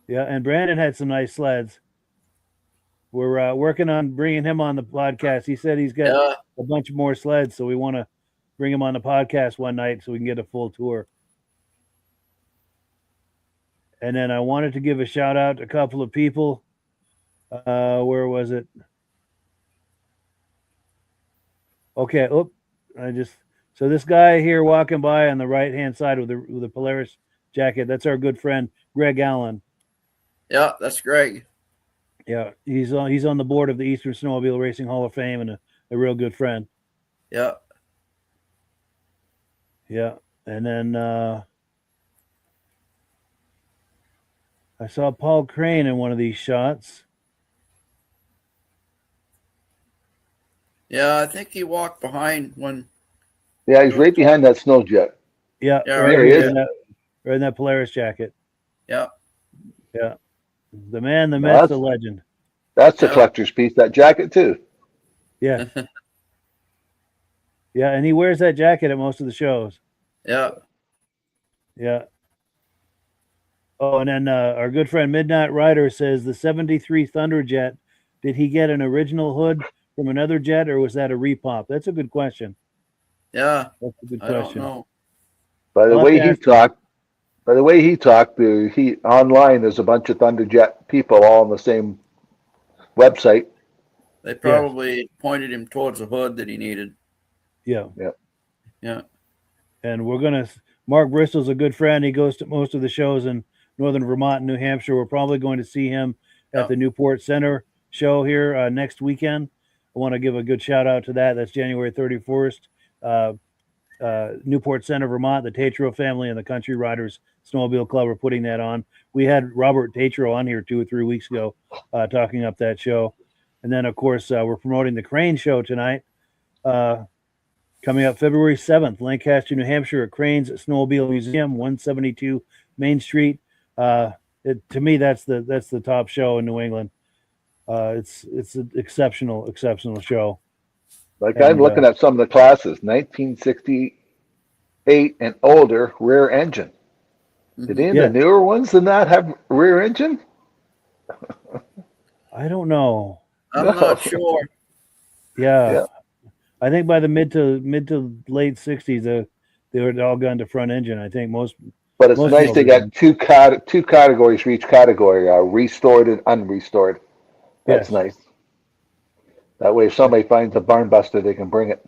Yeah, and Brandon had some nice sleds. We're working on bringing him on the podcast. He said he's got a bunch more sleds, so we want to bring him on the podcast one night so we can get a full tour. And then I wanted to give a shout out to a couple of people. Where was it? Okay. So this guy here walking by on the right hand side with the Polaris jacket. That's our good friend Greg Allen. Yeah, that's Greg. Yeah, he's on the board of the Eastern Snowmobile Racing Hall of Fame and a real good friend. Yeah. Yeah, and then I saw Paul Crane in one of these shots. Yeah, I think he walked behind when. Yeah, he's right behind that snow jet. Yeah, there he is. Right in that Polaris jacket. Yeah. Yeah. The man, the myth, the legend. That's a collector's piece, that jacket too. Yeah. Yeah, and he wears that jacket at most of the shows. Yeah. Yeah. Oh, and then our good friend Midnight Rider says the 73 Thunderjet, did he get an original hood from another jet or was that a repop? That's a good question. Yeah. That's a good I question. don't know. By the way he talked, he online there's a bunch of Thunderjet people all on the same website. They probably pointed him towards the hood that he needed. Yeah. Yeah. Yeah. And Mark Bristol's a good friend. He goes to most of the shows in Northern Vermont and New Hampshire. We're probably going to see him at the Newport Center show here next weekend. I want to give a good shout out to that. That's January 31st. Newport Center, Vermont, the Tatro family and the Country Riders Snowmobile Club are putting that on. We had Robert Tatro on here 2 or 3 weeks ago talking up that show. And then, of course, we're promoting the Crane Show tonight. Coming up February 7th, Lancaster, New Hampshire, at Crane's Snowmobile Museum, 172 Main Street. To me, that's the top show in New England. It's an exceptional show. I'm looking at some of the classes, 1968 and older, rear engine. Did any of the newer ones than that have rear engine? I don't know. I'm not sure. Yeah. I think by the mid to late 60s, they were all gone to front engine. I think most. But it's nice they got two categories for each category: restored and unrestored. That's nice. That way, if somebody finds a barn buster, they can bring it.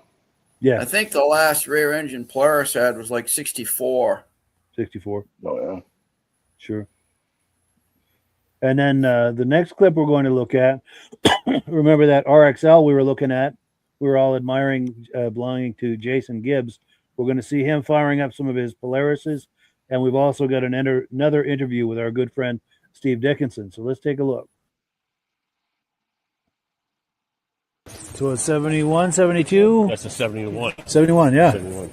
Yeah. I think the last rear engine Polaris had was like 64. 64. Oh yeah. Sure. And then the next clip we're going to look at. Remember that RXL we were looking at? We were all admiring, belonging to Jason Gibbs. We're going to see him firing up some of his Polarises. And we've also got another interview with our good friend, Steve Dickinson. So let's take a look. So it's 71, 72? That's a 71. 71, yeah. 71.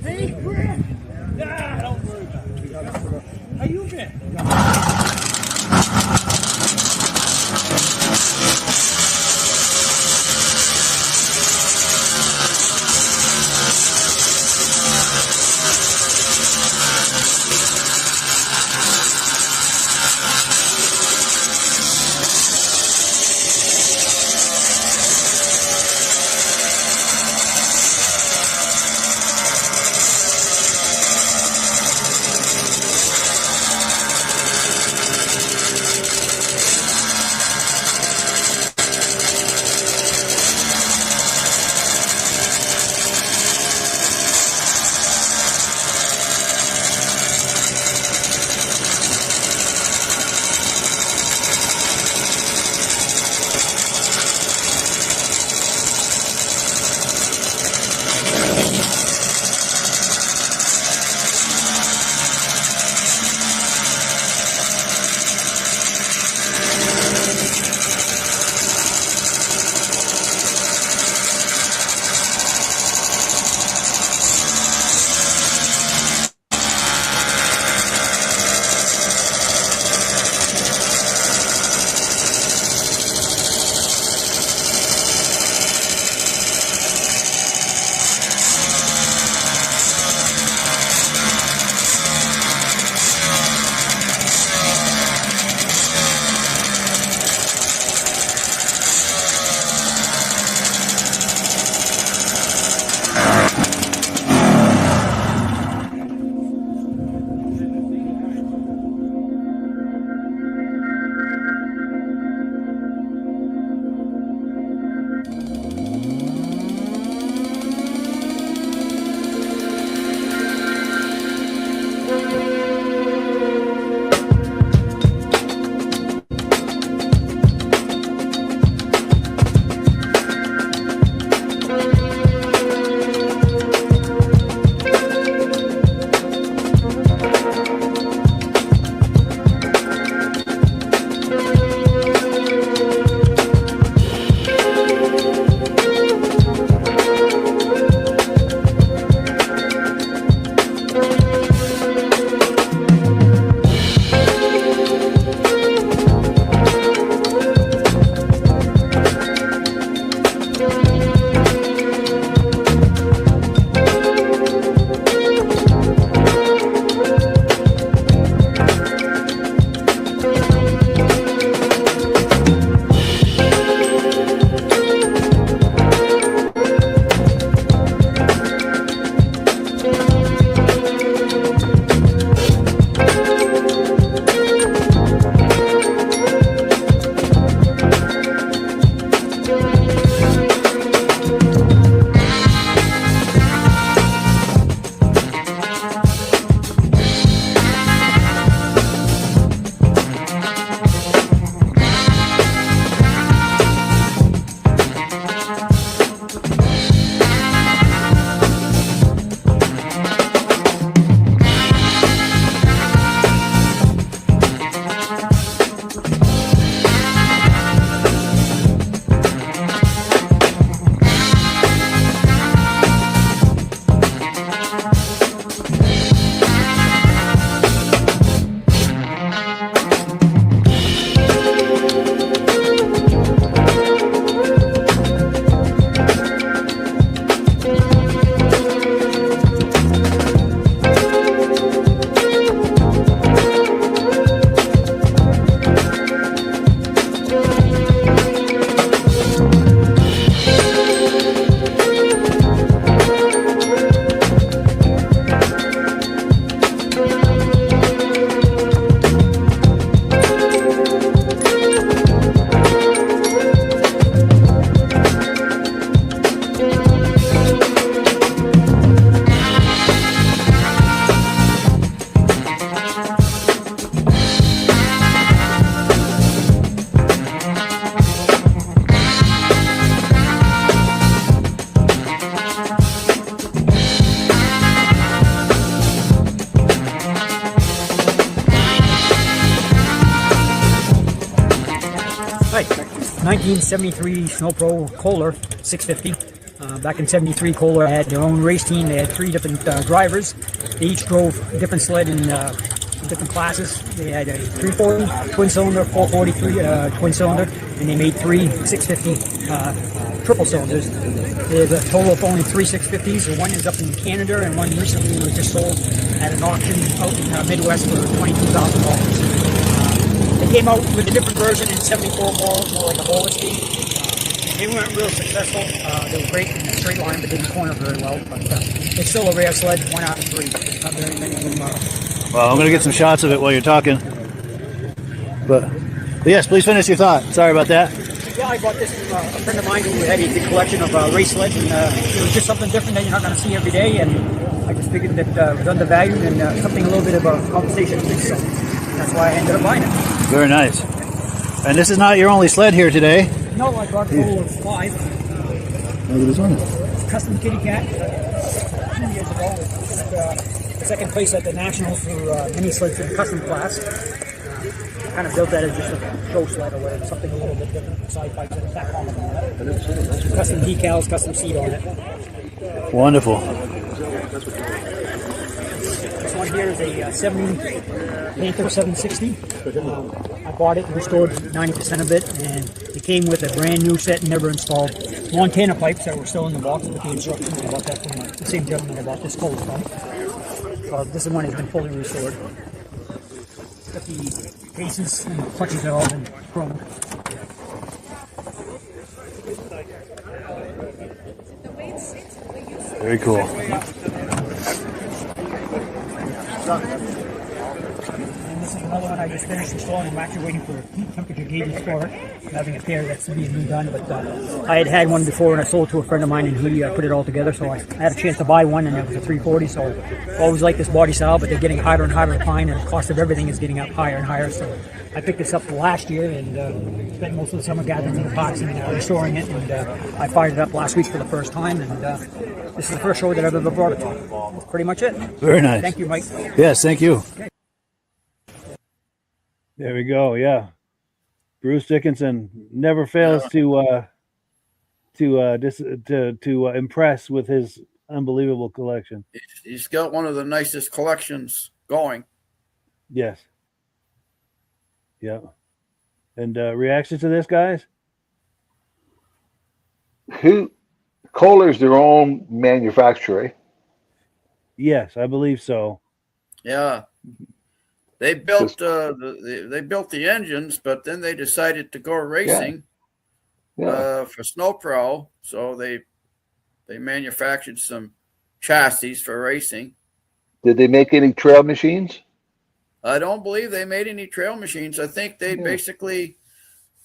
Hey, Greg! Nah, don't worry about it. How you been? 1973 Snow Pro Kohler 650. Back in 73, Kohler had their own race team. They had 3 different drivers. They each drove a different sled in different classes. They had a 340 twin cylinder, 443 twin cylinder, and they made 3 650 triple cylinders. There's a total of only 3 650s. One is up in Canada, and one recently was just sold at an auction out in Midwest for $22,000. They came out with a different version in 74 balls, more like a roller skate. They weren't real successful. They were great in the straight line, but didn't corner very well. But it's still a rare sled, 1 out of 3. Not very many of them. Well, I'm going to get some shots of it while you're talking. But yes, please finish your thought. Sorry about that. Yeah, I bought this from a friend of mine who had a big collection of race sleds, and it was just something different that you're not going to see every day. And I just figured that it was undervalued and something a little bit of a compensation piece. So that's why I ended up buying it. Very nice. And this is not your only sled here today. No, I brought a total of 5. Look at this one. Custom kitty cat. 2 years ago, second place at the Nationals for mini sleds in the custom class. Kind of built that as just a show sled or whatever, something a little bit different. Side pipes and a back on it. Custom decals, custom seat on it. Wonderful. This one here is a 70 Panther 760. I bought it and restored 90% of it, and it came with a brand new set, never installed Montana pipes that were still in the box with the instructions. I bought that from the same gentleman I bought this cold from. This one has been fully restored. Got the cases and the clutches are all in chrome. Very cool. And this is another one I just finished installing. I'm actually waiting for heat temperature gauges for it. I'm having a pair that's to be redone, but I had one before and I sold it to a friend of mine, and he put it all together, so I had a chance to buy one, and it was a 340. So I always like this body style, but they're getting harder and harder to find, and the cost of everything is getting up higher and higher. So I picked this up last year and spent most of the summer gathering in the box and restoring it, and I fired it up last week for the first time, and this is the first show that I've ever brought it to. That's pretty much it. Very nice. Thank you, Mike. Yes, thank you. Okay. There we go. Yeah, Bruce Dickinson never fails to impress with his unbelievable collection. He's got one of the nicest collections going. Yes. Yeah. And reactions to this, guys? Kohler's their own manufacturer, eh? Yes, I believe so. Yeah. They built they built the engines, but then they decided to go racing for Snow Pro. So they manufactured some chassis for racing. Did they make any trail machines? I don't believe they made any trail machines. I think they basically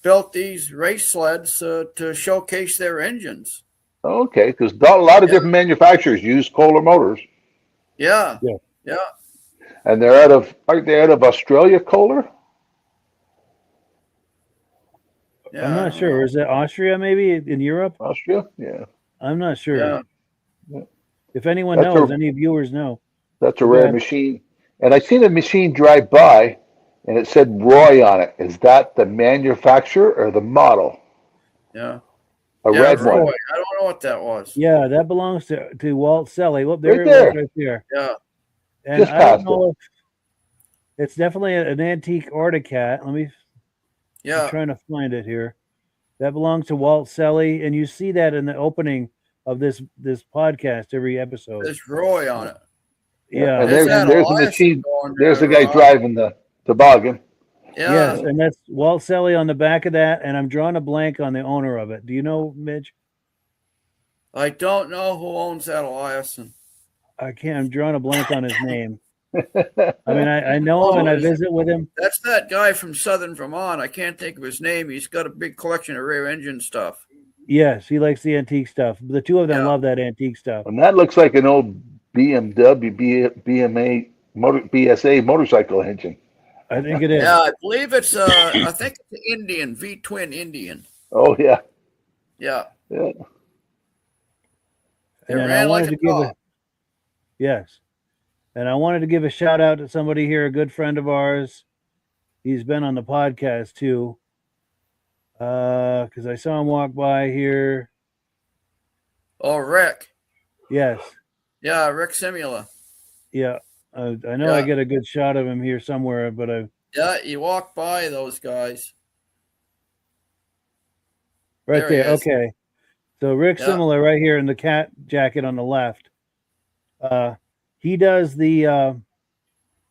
built these race sleds to showcase their engines. Okay, because a lot of different manufacturers use Kohler motors. Yeah. And aren't they out of Australia, Kohler? Yeah. I'm not sure. Is it Austria maybe in Europe? Austria? Yeah. I'm not sure. Yeah. If anyone knows, any viewers know. That's a rare machine. And I seen a machine drive by and it said Roy on it. Is that the manufacturer or the model? Yeah. A red Roy. one. I don't know what that was. Yeah, that belongs to Walt Selly. Well, there Right it there. was right there. Yeah. And Just I don't past know if it's definitely an antique Articat. I'm trying to find it here. That belongs to Walt Selly, and you see that in the opening of this podcast every episode. There's Roy on it. Yeah. And there's the machine. There's the guy driving the toboggan. Yeah. Yes, and that's Walt Selly on the back of that, and I'm drawing a blank on the owner of it. Do you know, Midge? I don't know who owns that Eliason. I'm drawing a blank on his name. I mean, I know him and I visit with him. That's that guy from Southern Vermont. I can't think of his name. He's got a big collection of rear engine stuff. Yes, he likes the antique stuff. The two of them love that antique stuff. And that looks like an old BSA motorcycle engine. I think it is. Yeah, I believe it's I think it's an Indian, V-twin Indian. Oh yeah. Yeah. Yeah. It ran like a dog. Yes. And I wanted to give a shout out to somebody here, a good friend of ours. He's been on the podcast too. Because I saw him walk by here. Oh, Rick. Yes. Yeah, Rick Simula. Yeah. I know I get a good shot of him here somewhere, but Yeah, you walk by those guys. Right there. Okay. So Rick Simula right here in the cat jacket on the left. He does the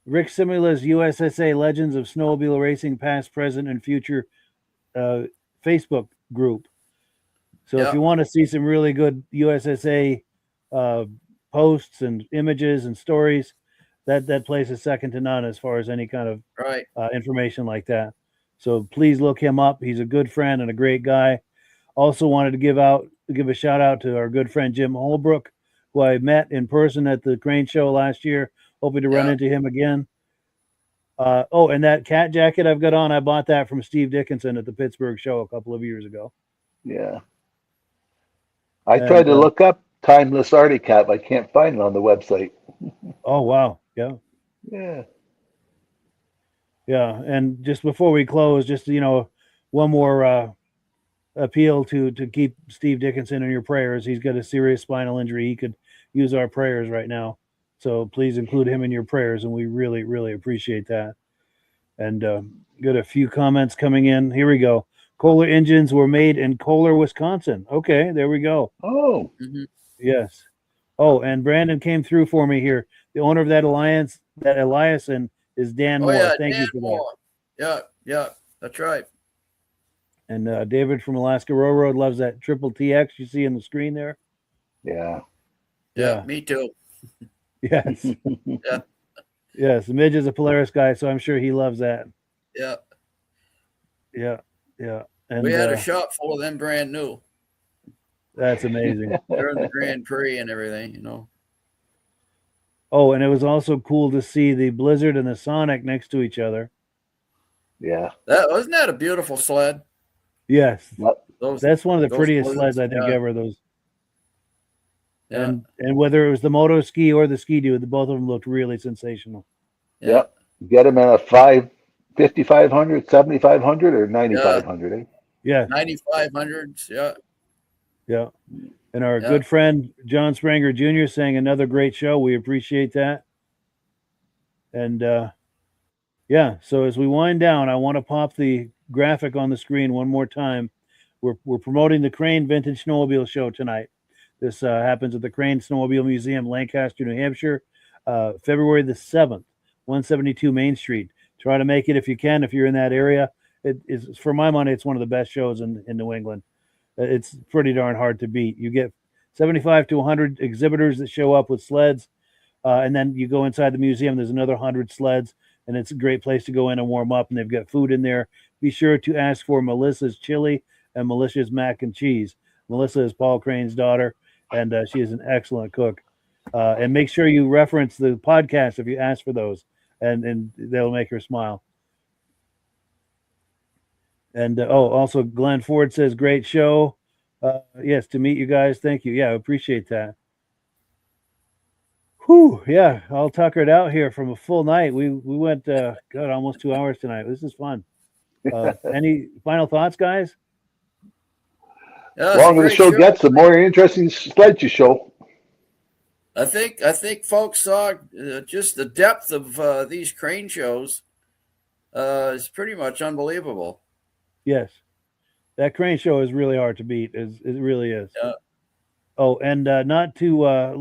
Rick Simula's USSA Legends of Snowmobile Racing Past, Present, and Future Facebook group. So if you want to see some really good USSA posts and images and stories, that place is second to none as far as any kind of information like that. So please look him up. He's a good friend and a great guy. Also wanted to give a shout out to our good friend Jim Holbrook, who I met in person at the Crane Show last year. Hoping to run into him again. And that cat jacket I've got on, I bought that from Steve Dickinson at the Pittsburgh show a couple of years ago. Yeah. I tried to look up Timeless Arctic Cat, but I can't find it on the website. Oh, wow. Yeah. Yeah. Yeah. And just before we close, just, one more appeal to keep Steve Dickinson in your prayers. He's got a serious spinal injury. He could use our prayers right now. So please include him in your prayers, and we really, really appreciate that. And got a few comments coming in. Here we go. Kohler engines were made in Kohler, Wisconsin. Okay, there we go. Oh. Yes. Oh, and Brandon came through for me here. The owner of that Eliason is Dan Moore. Yeah, Thank Dan you for Moore. Yeah, that's right. And David from Alaska Railroad loves that triple TX you see on the screen there. Yeah. Yeah, me too. Yes. Yes. Midge is a Polaris guy, so I'm sure he loves that. Yeah. And we had a shop full of them brand new. That's amazing. During the Grand Prix and everything, Oh, and it was also cool to see the Blizzard and the Sonic next to each other. Yeah. Wasn't that a beautiful sled? Yes. That's one of the prettiest sleds I think ever. Those. Yeah. And whether it was the Moto Ski or the Ski Doo, both of them looked really sensational. Yeah. Get them in a 5,500, 7,500, or 9,500. Eh? Yeah. 9,500s. Yeah. Yeah. And our good friend John Spranger Jr. saying another great show. We appreciate that. And so as we wind down, I want to pop the graphic on the screen one more time. We're promoting the Crane Vintage Snowmobile Show tonight. This happens at the Crane Snowmobile Museum, Lancaster, New Hampshire, February the 7th, 172 Main Street. Try to make it if you can, if you're in that area. It is, for my money, it's one of the best shows in New England. It's pretty darn hard to beat. You get 75 to 100 exhibitors that show up with sleds, and then you go inside the museum. There's another 100 sleds, and it's a great place to go in and warm up, and they've got food in there. Be sure to ask for Melissa's Chili and Melissa's Mac and Cheese. Melissa is Paul Crane's daughter, and she is an excellent cook. And make sure you reference the podcast if you ask for those, and they'll make her smile. And also Glenn Ford says, great show. Yes, to meet you guys. Thank you. Yeah, I appreciate that. Whew, yeah, all tuckered out here from a full night. We went, almost 2 hours tonight. This is fun. Any final thoughts, guys? The longer the show gets, the more interesting sleds you show. I think folks saw just the depth of these crane shows is pretty much unbelievable. Yes, that crane show is really hard to beat. It really is. Yeah. Oh, and not to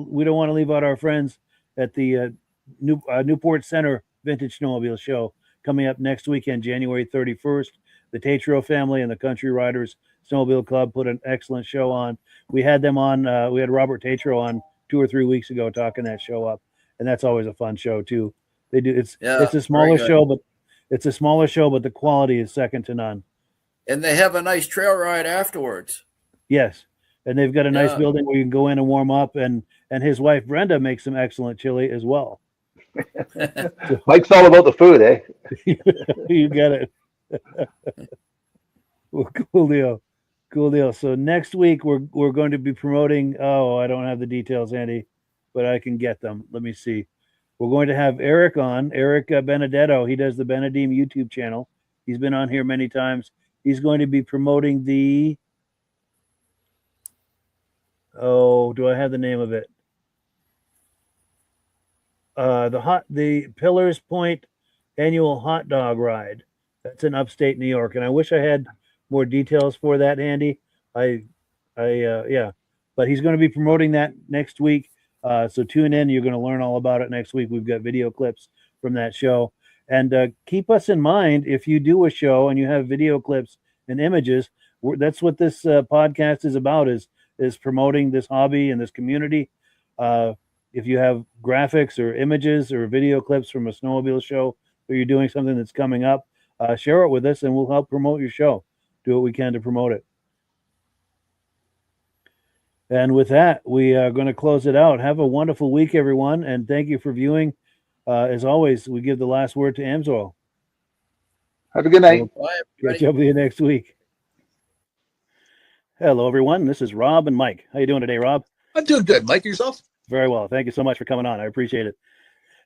we don't want to leave out our friends at the Newport Center Vintage Snowmobile Show coming up next weekend, January 31st. The Tatro family and the Country Riders Snowmobile Club put an excellent show on. We had them on. We had Robert Tatro on 2 or 3 weeks ago talking that show up, and that's always a fun show too. They do. It's a smaller show, but the quality is second to none. And they have a nice trail ride afterwards. Yes, and they've got a nice building where you can go in and warm up, and his wife Brenda makes some excellent chili as well. Mike's all about the food, eh? You get it. Well, cool deal. So next week we're going to be promoting. Oh, I don't have the details, Andy, but I can get them. Let me see. We're going to have Eric on. Eric Benedetto. He does the Benedim YouTube channel. He's been on here many times. he's going to be promoting the, do I have the name of it? The Pillars Point annual hot dog ride. That's in upstate New York. And I wish I had more details for that, Andy. Yeah, but he's going to be promoting that next week. So tune in. You're going to learn all about it next week. We've got video clips from that show. And keep us in mind if you do a show and you have video clips and images. That's what this podcast is about, is promoting this hobby and this community. If you have graphics or images or video clips from a snowmobile show, or you're doing something that's coming up, share it with us and we'll help promote your show. Do what we can to promote it. And with that, we are going to close it out. Have a wonderful week, everyone, and thank you for viewing. As always, we give the last word to AMSOIL. Have a good night. Catch up with you next week. Hello, everyone. This is Rob and Mike. How you doing today, Rob? I'm doing good. Mike, yourself? Very well. Thank you so much for coming on. I appreciate it.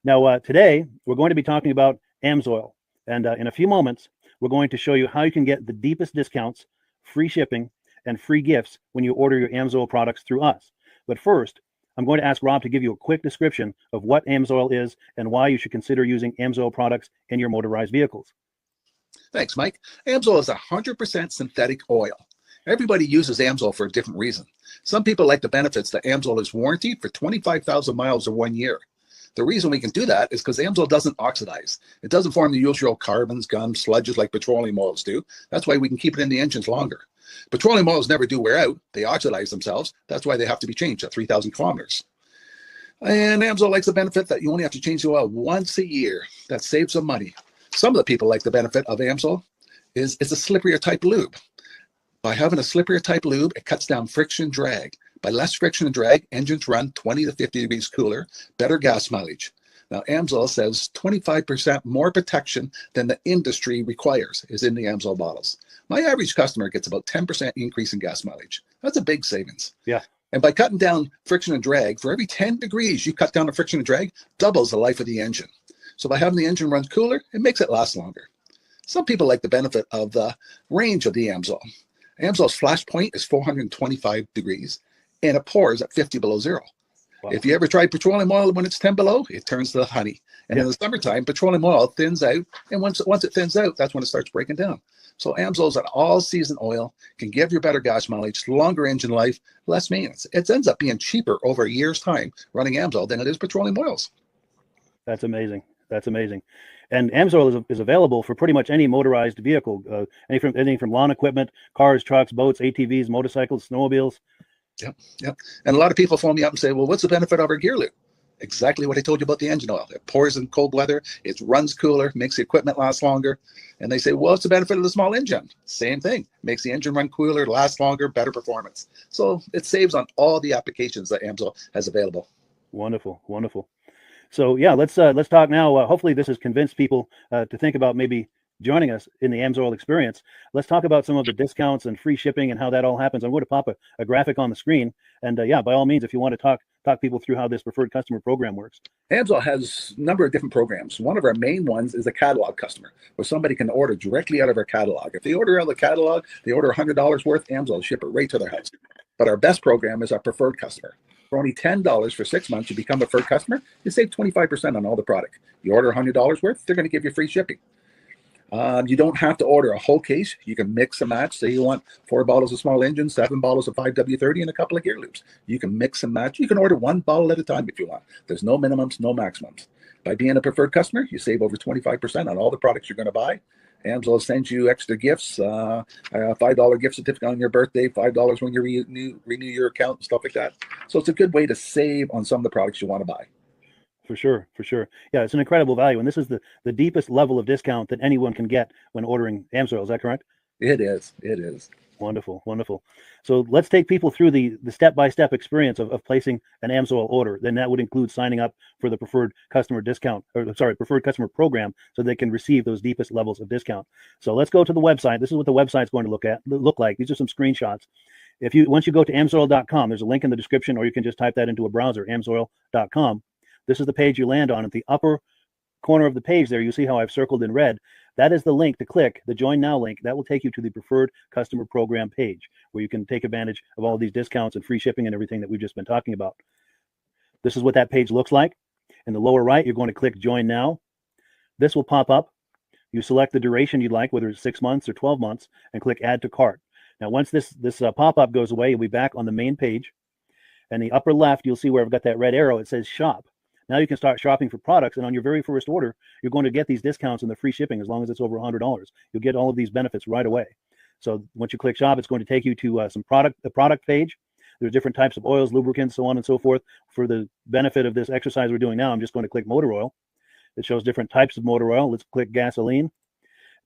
Now, today, we're going to be talking about AMSOIL. And in a few moments, we're going to show you how you can get the deepest discounts, free shipping, and free gifts when you order your AMSOIL products through us. But first, I'm going to ask Rob to give you a quick description of what AMSOIL is and why you should consider using AMSOIL products in your motorized vehicles. Thanks, Mike. AMSOIL is 100% synthetic oil. Everybody uses AMSOIL for a different reason. Some people like the benefits that AMSOIL is warranted for 25,000 miles or 1 year. The reason we can do that is because AMSOIL doesn't oxidize. It doesn't form the usual carbons, gums, sludges like petroleum oils do. That's why we can keep it in the engines longer. Petroleum oils never do wear out. They oxidize themselves. That's why they have to be changed at 3,000 kilometers. And AMSOIL likes the benefit that you only have to change the oil once a year. That saves some money. Some of the people like the benefit of AMSOIL is it's a slipperier type lube. By having a slipperier type lube, it cuts down friction drag. By less friction and drag, engines run 20 to 50 degrees cooler, better gas mileage. Now, AMSOIL says 25% more protection than the industry requires is in the AMSOIL bottles. My average customer gets about 10% increase in gas mileage. That's a big savings. Yeah. And by cutting down friction and drag, for every 10 degrees you cut down the friction and drag, doubles the life of the engine. So by having the engine run cooler, it makes it last longer. Some people like the benefit of the range of the AMSOIL. AMSOIL's flash point is 425 degrees, and it pours at 50 below zero. Wow. If you ever tried petroleum oil when it's 10 below, it turns to honey. And in the summertime, petroleum oil thins out, and once it thins out, that's when it starts breaking down. So AMSOIL is an all-season oil, can give you better gas mileage, longer engine life, less maintenance. It ends up being cheaper over a year's time running AMSOIL than it is petroleum oils. That's amazing. That's amazing. And AMSOIL is available for pretty much any motorized vehicle, anything from lawn equipment, cars, trucks, boats, ATVs, motorcycles, snowmobiles. Yep. And a lot of people phone me up and say, well, what's the benefit of our gear lube? Exactly what I told you about the engine oil. It pours in cold weather, it runs cooler, makes the equipment last longer. And they say, well, what's the benefit of the small engine? Same thing. Makes the engine run cooler, last longer, better performance. So it saves on all the applications that AMSOIL has available. Wonderful, wonderful. So yeah, let's talk now. Hopefully this has convinced people to think about maybe joining us in the AMSOIL experience. Let's talk about some of the discounts and free shipping and how that all happens. I'm going to pop a graphic on the screen. And yeah, by all means, if you want to talk people through how this preferred customer program works. AMSOIL has a number of different programs. One of our main ones is a catalog customer, where somebody can order directly out of our catalog. If they order out of the catalog, they order $100 worth, AMSOIL will ship it right to their house. But our best program is our preferred customer. For only $10 for 6 months, you become a preferred customer, you save 25% on all the product. You order $100 worth, they're going to give you free shipping. You don't have to order a whole case. You can mix and match. Say you want 4 bottles of small engine, 7 bottles of 5W30, and a couple of gear loops. You can mix and match. You can order 1 bottle at a time if you want. There's no minimums, no maximums. By being a preferred customer, you save over 25% on all the products you're going to buy. AMSOIL sends you extra gifts, $5 gift certificate on your birthday, $5 when you renew your account, and stuff like that. So it's a good way to save on some of the products you want to buy. For sure. Yeah, it's an incredible value. And this is the deepest level of discount that anyone can get when ordering AMSOIL. Is that correct? It is. Wonderful. So let's take people through the step-by-step experience of placing an AMSOIL order. Then that would include signing up for the preferred customer preferred customer program, so they can receive those deepest levels of discount. So let's go to the website. This is what the website's going to look like. These are some screenshots. Once you go to amsoil.com, there's a link in the description, or you can just type that into a browser, amsoil.com. This is the page you land on. At the upper corner of the page there, you see how I've circled in red. That is the link to click, the Join Now link. That will take you to the Preferred Customer Program page, where you can take advantage of all these discounts and free shipping and everything that we've just been talking about. This is what that page looks like. In the lower right, you're going to click Join Now. This will pop up. You select the duration you'd like, whether it's 6 months or 12 months, and click Add to Cart. Now, once this pop-up goes away, you'll be back on the main page. And the upper left, you'll see where I've got that red arrow. It says Shop. Now you can start shopping for products, and on your very first order, you're going to get these discounts and the free shipping as long as it's over $100. You'll get all of these benefits right away. So once you click Shop, it's going to take you to the product page. There's different types of oils, lubricants, so on and so forth. For the benefit of this exercise we're doing now, I'm just going to click motor oil. It shows different types of motor oil. Let's click gasoline.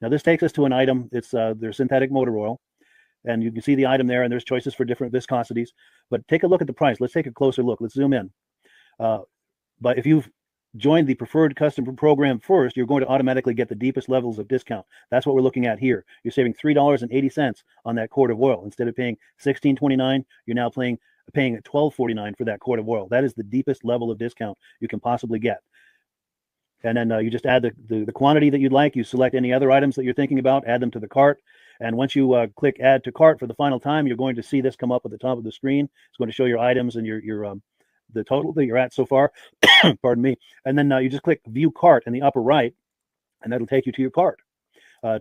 Now this takes us to an item. It's their synthetic motor oil. And you can see the item there, and there's choices for different viscosities. But take a look at the price. Let's take a closer look. Let's zoom in. But if you've joined the Preferred Customer Program first, you're going to automatically get the deepest levels of discount. That's what we're looking at here. You're saving $3.80 on that quart of oil. Instead of paying $16.29, you're now paying $12.49 for that quart of oil. That is the deepest level of discount you can possibly get. And then you just add the quantity that you'd like. You select any other items that you're thinking about, add them to the cart. And once you click Add to Cart for the final time, you're going to see this come up at the top of the screen. It's going to show your items and your the total that you're at so far. Pardon me. And then you just click View Cart in the upper right, and that'll take you to your cart.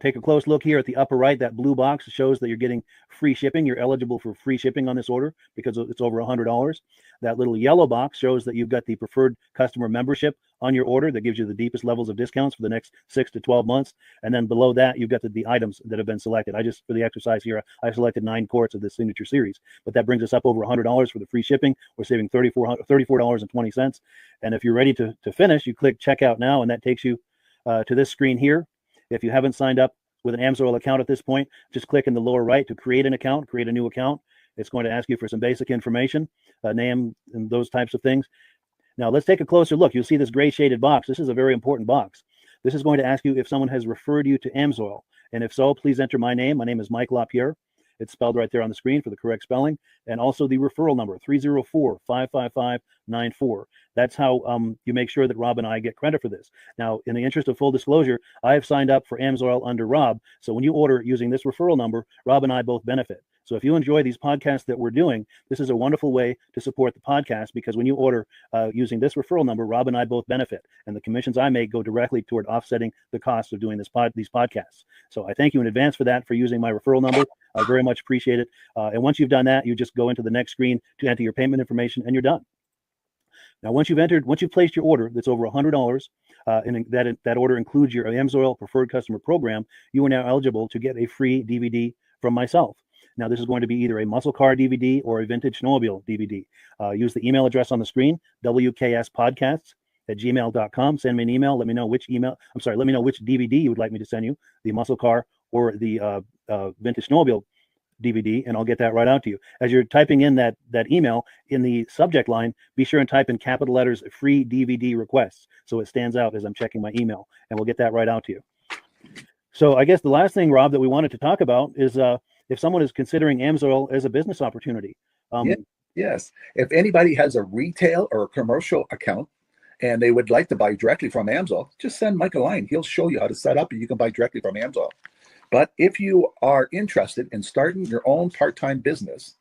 Take a close look here at the upper right. That blue box shows that you're getting free shipping. You're eligible for free shipping on this order because it's over $100. That little yellow box shows that you've got the Preferred Customer Membership on your order. That gives you the deepest levels of discounts for the next 6 to 12 months. And then below that, you've got the items that have been selected. For the exercise here, I selected 9 quarts of this signature series, but that brings us up over $100 for the free shipping. We're saving $34.20. And if you're ready to finish, you click Checkout Now, and that takes you to this screen here. If you haven't signed up with an AMSOIL account at this point, just click in the lower right to create an account, create a new account. It's going to ask you for some basic information, name and those types of things. Now let's take a closer look. You'll see this gray shaded box. This is a very important box. This is going to ask you if someone has referred you to AMSOIL. And if so, please enter my name. My name is Mike LaPierre. It's spelled right there on the screen for the correct spelling. And also the referral number, 304-555-94. That's how you make sure that Rob and I get credit for this. Now, in the interest of full disclosure, I have signed up for AMSOIL under Rob. So when you order using this referral number, Rob and I both benefit. So if you enjoy these podcasts that we're doing, this is a wonderful way to support the podcast, because when you order using this referral number, Rob and I both benefit. And the commissions I make go directly toward offsetting the cost of doing these podcasts. So I thank you in advance for that, for using my referral number. I very much appreciate it. And once you've done that, you just go into the next screen to enter your payment information, and you're done. Now, once you've placed your order that's over $100, and that order includes your AMSOIL Preferred Customer Program, you are now eligible to get a free DVD from myself. Now, this is going to be either a muscle car DVD or a vintage snowmobile DVD. Use the email address on the screen, wkspodcasts@gmail.com. Send me an email. Let me know which DVD you would like me to send you, the muscle car or the vintage snowmobile DVD, and I'll get that right out to you. As you're typing in that email, in the subject line, be sure and type in capital letters, free DVD requests, so it stands out as I'm checking my email, and we'll get that right out to you. So I guess the last thing, Rob, that we wanted to talk about is if someone is considering AMSOIL as a business opportunity. Yes. If anybody has a retail or a commercial account and they would like to buy directly from AMSOIL, just send Mike a line. He'll show you how to set up, and you can buy directly from AMSOIL. But if you are interested in starting your own part-time business,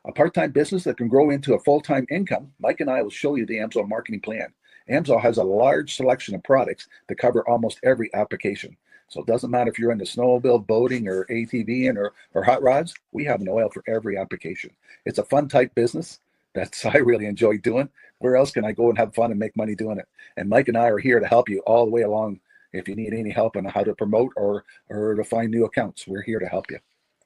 a part-time business that can grow into a full-time income, Mike and I will show you the AMSOIL marketing plan. AMSOIL has a large selection of products that cover almost every application. So it doesn't matter if you're into snowmobile, boating, or ATVing, or hot rods. We have an oil for every application. It's a fun type business that's I really enjoy doing. Where else can I go and have fun and make money doing it? And Mike and I are here to help you all the way along. If you need any help on how to promote or to find new accounts, we're here to help you.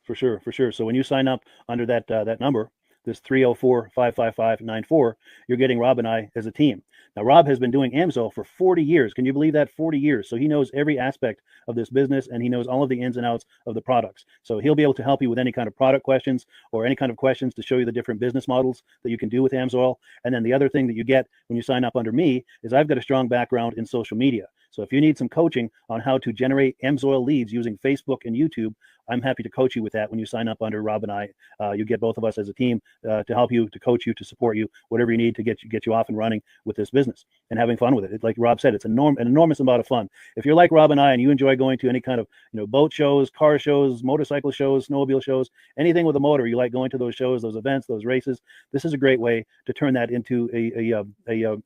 For sure. So when you sign up under that number, this 304-555-94, you're getting Rob and I as a team. Now, Rob has been doing AMSOIL for 40 years. Can you believe that? 40 years. So he knows every aspect of this business, and he knows all of the ins and outs of the products. So he'll be able to help you with any kind of product questions or any kind of questions to show you the different business models that you can do with AMSOIL. And then the other thing that you get when you sign up under me is I've got a strong background in social media. So if you need some coaching on how to generate AMSOIL leads using Facebook and YouTube, I'm happy to coach you with that. When you sign up under Rob and I, you get both of us as a team to help you, to coach you, to support you, whatever you need to get you off and running with this business and having fun with it. Like Rob said, it's an enormous amount of fun. If you're like Rob and I and you enjoy going to any kind of boat shows, car shows, motorcycle shows, snowmobile shows, anything with a motor, you like going to those shows, those events, those races, this is a great way to turn that into a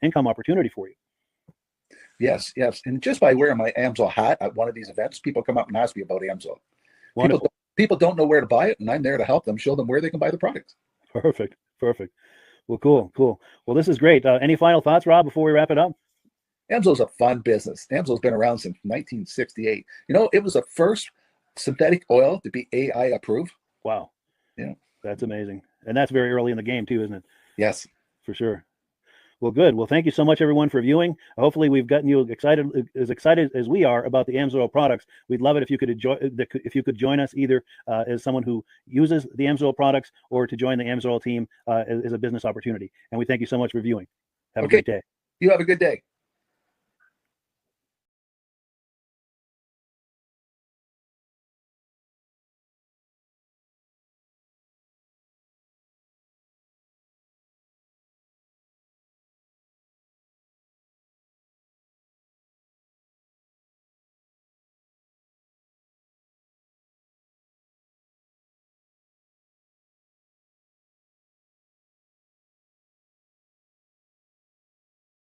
income opportunity for you. Yes. And just by wearing my AMSOIL hat at one of these events, people come up and ask me about AMSOIL. People don't know where to buy it, and I'm there to help them, show them where they can buy the product. Perfect. Well, cool. Well, this is great. Any final thoughts, Rob, before we wrap it up? AMSOIL's a fun business. AMSOIL's been around since 1968. It was the first synthetic oil to be AI approved. Wow. Yeah. That's amazing. And that's very early in the game too, isn't it? Yes. For sure. Well, good. Well, thank you so much, everyone, for viewing. Hopefully, we've gotten you excited as we are about the AMSOIL products. We'd love it if you could join us either as someone who uses the AMSOIL products or to join the AMSOIL team as a business opportunity. And we thank you so much for viewing. Have a great day. You have a good day.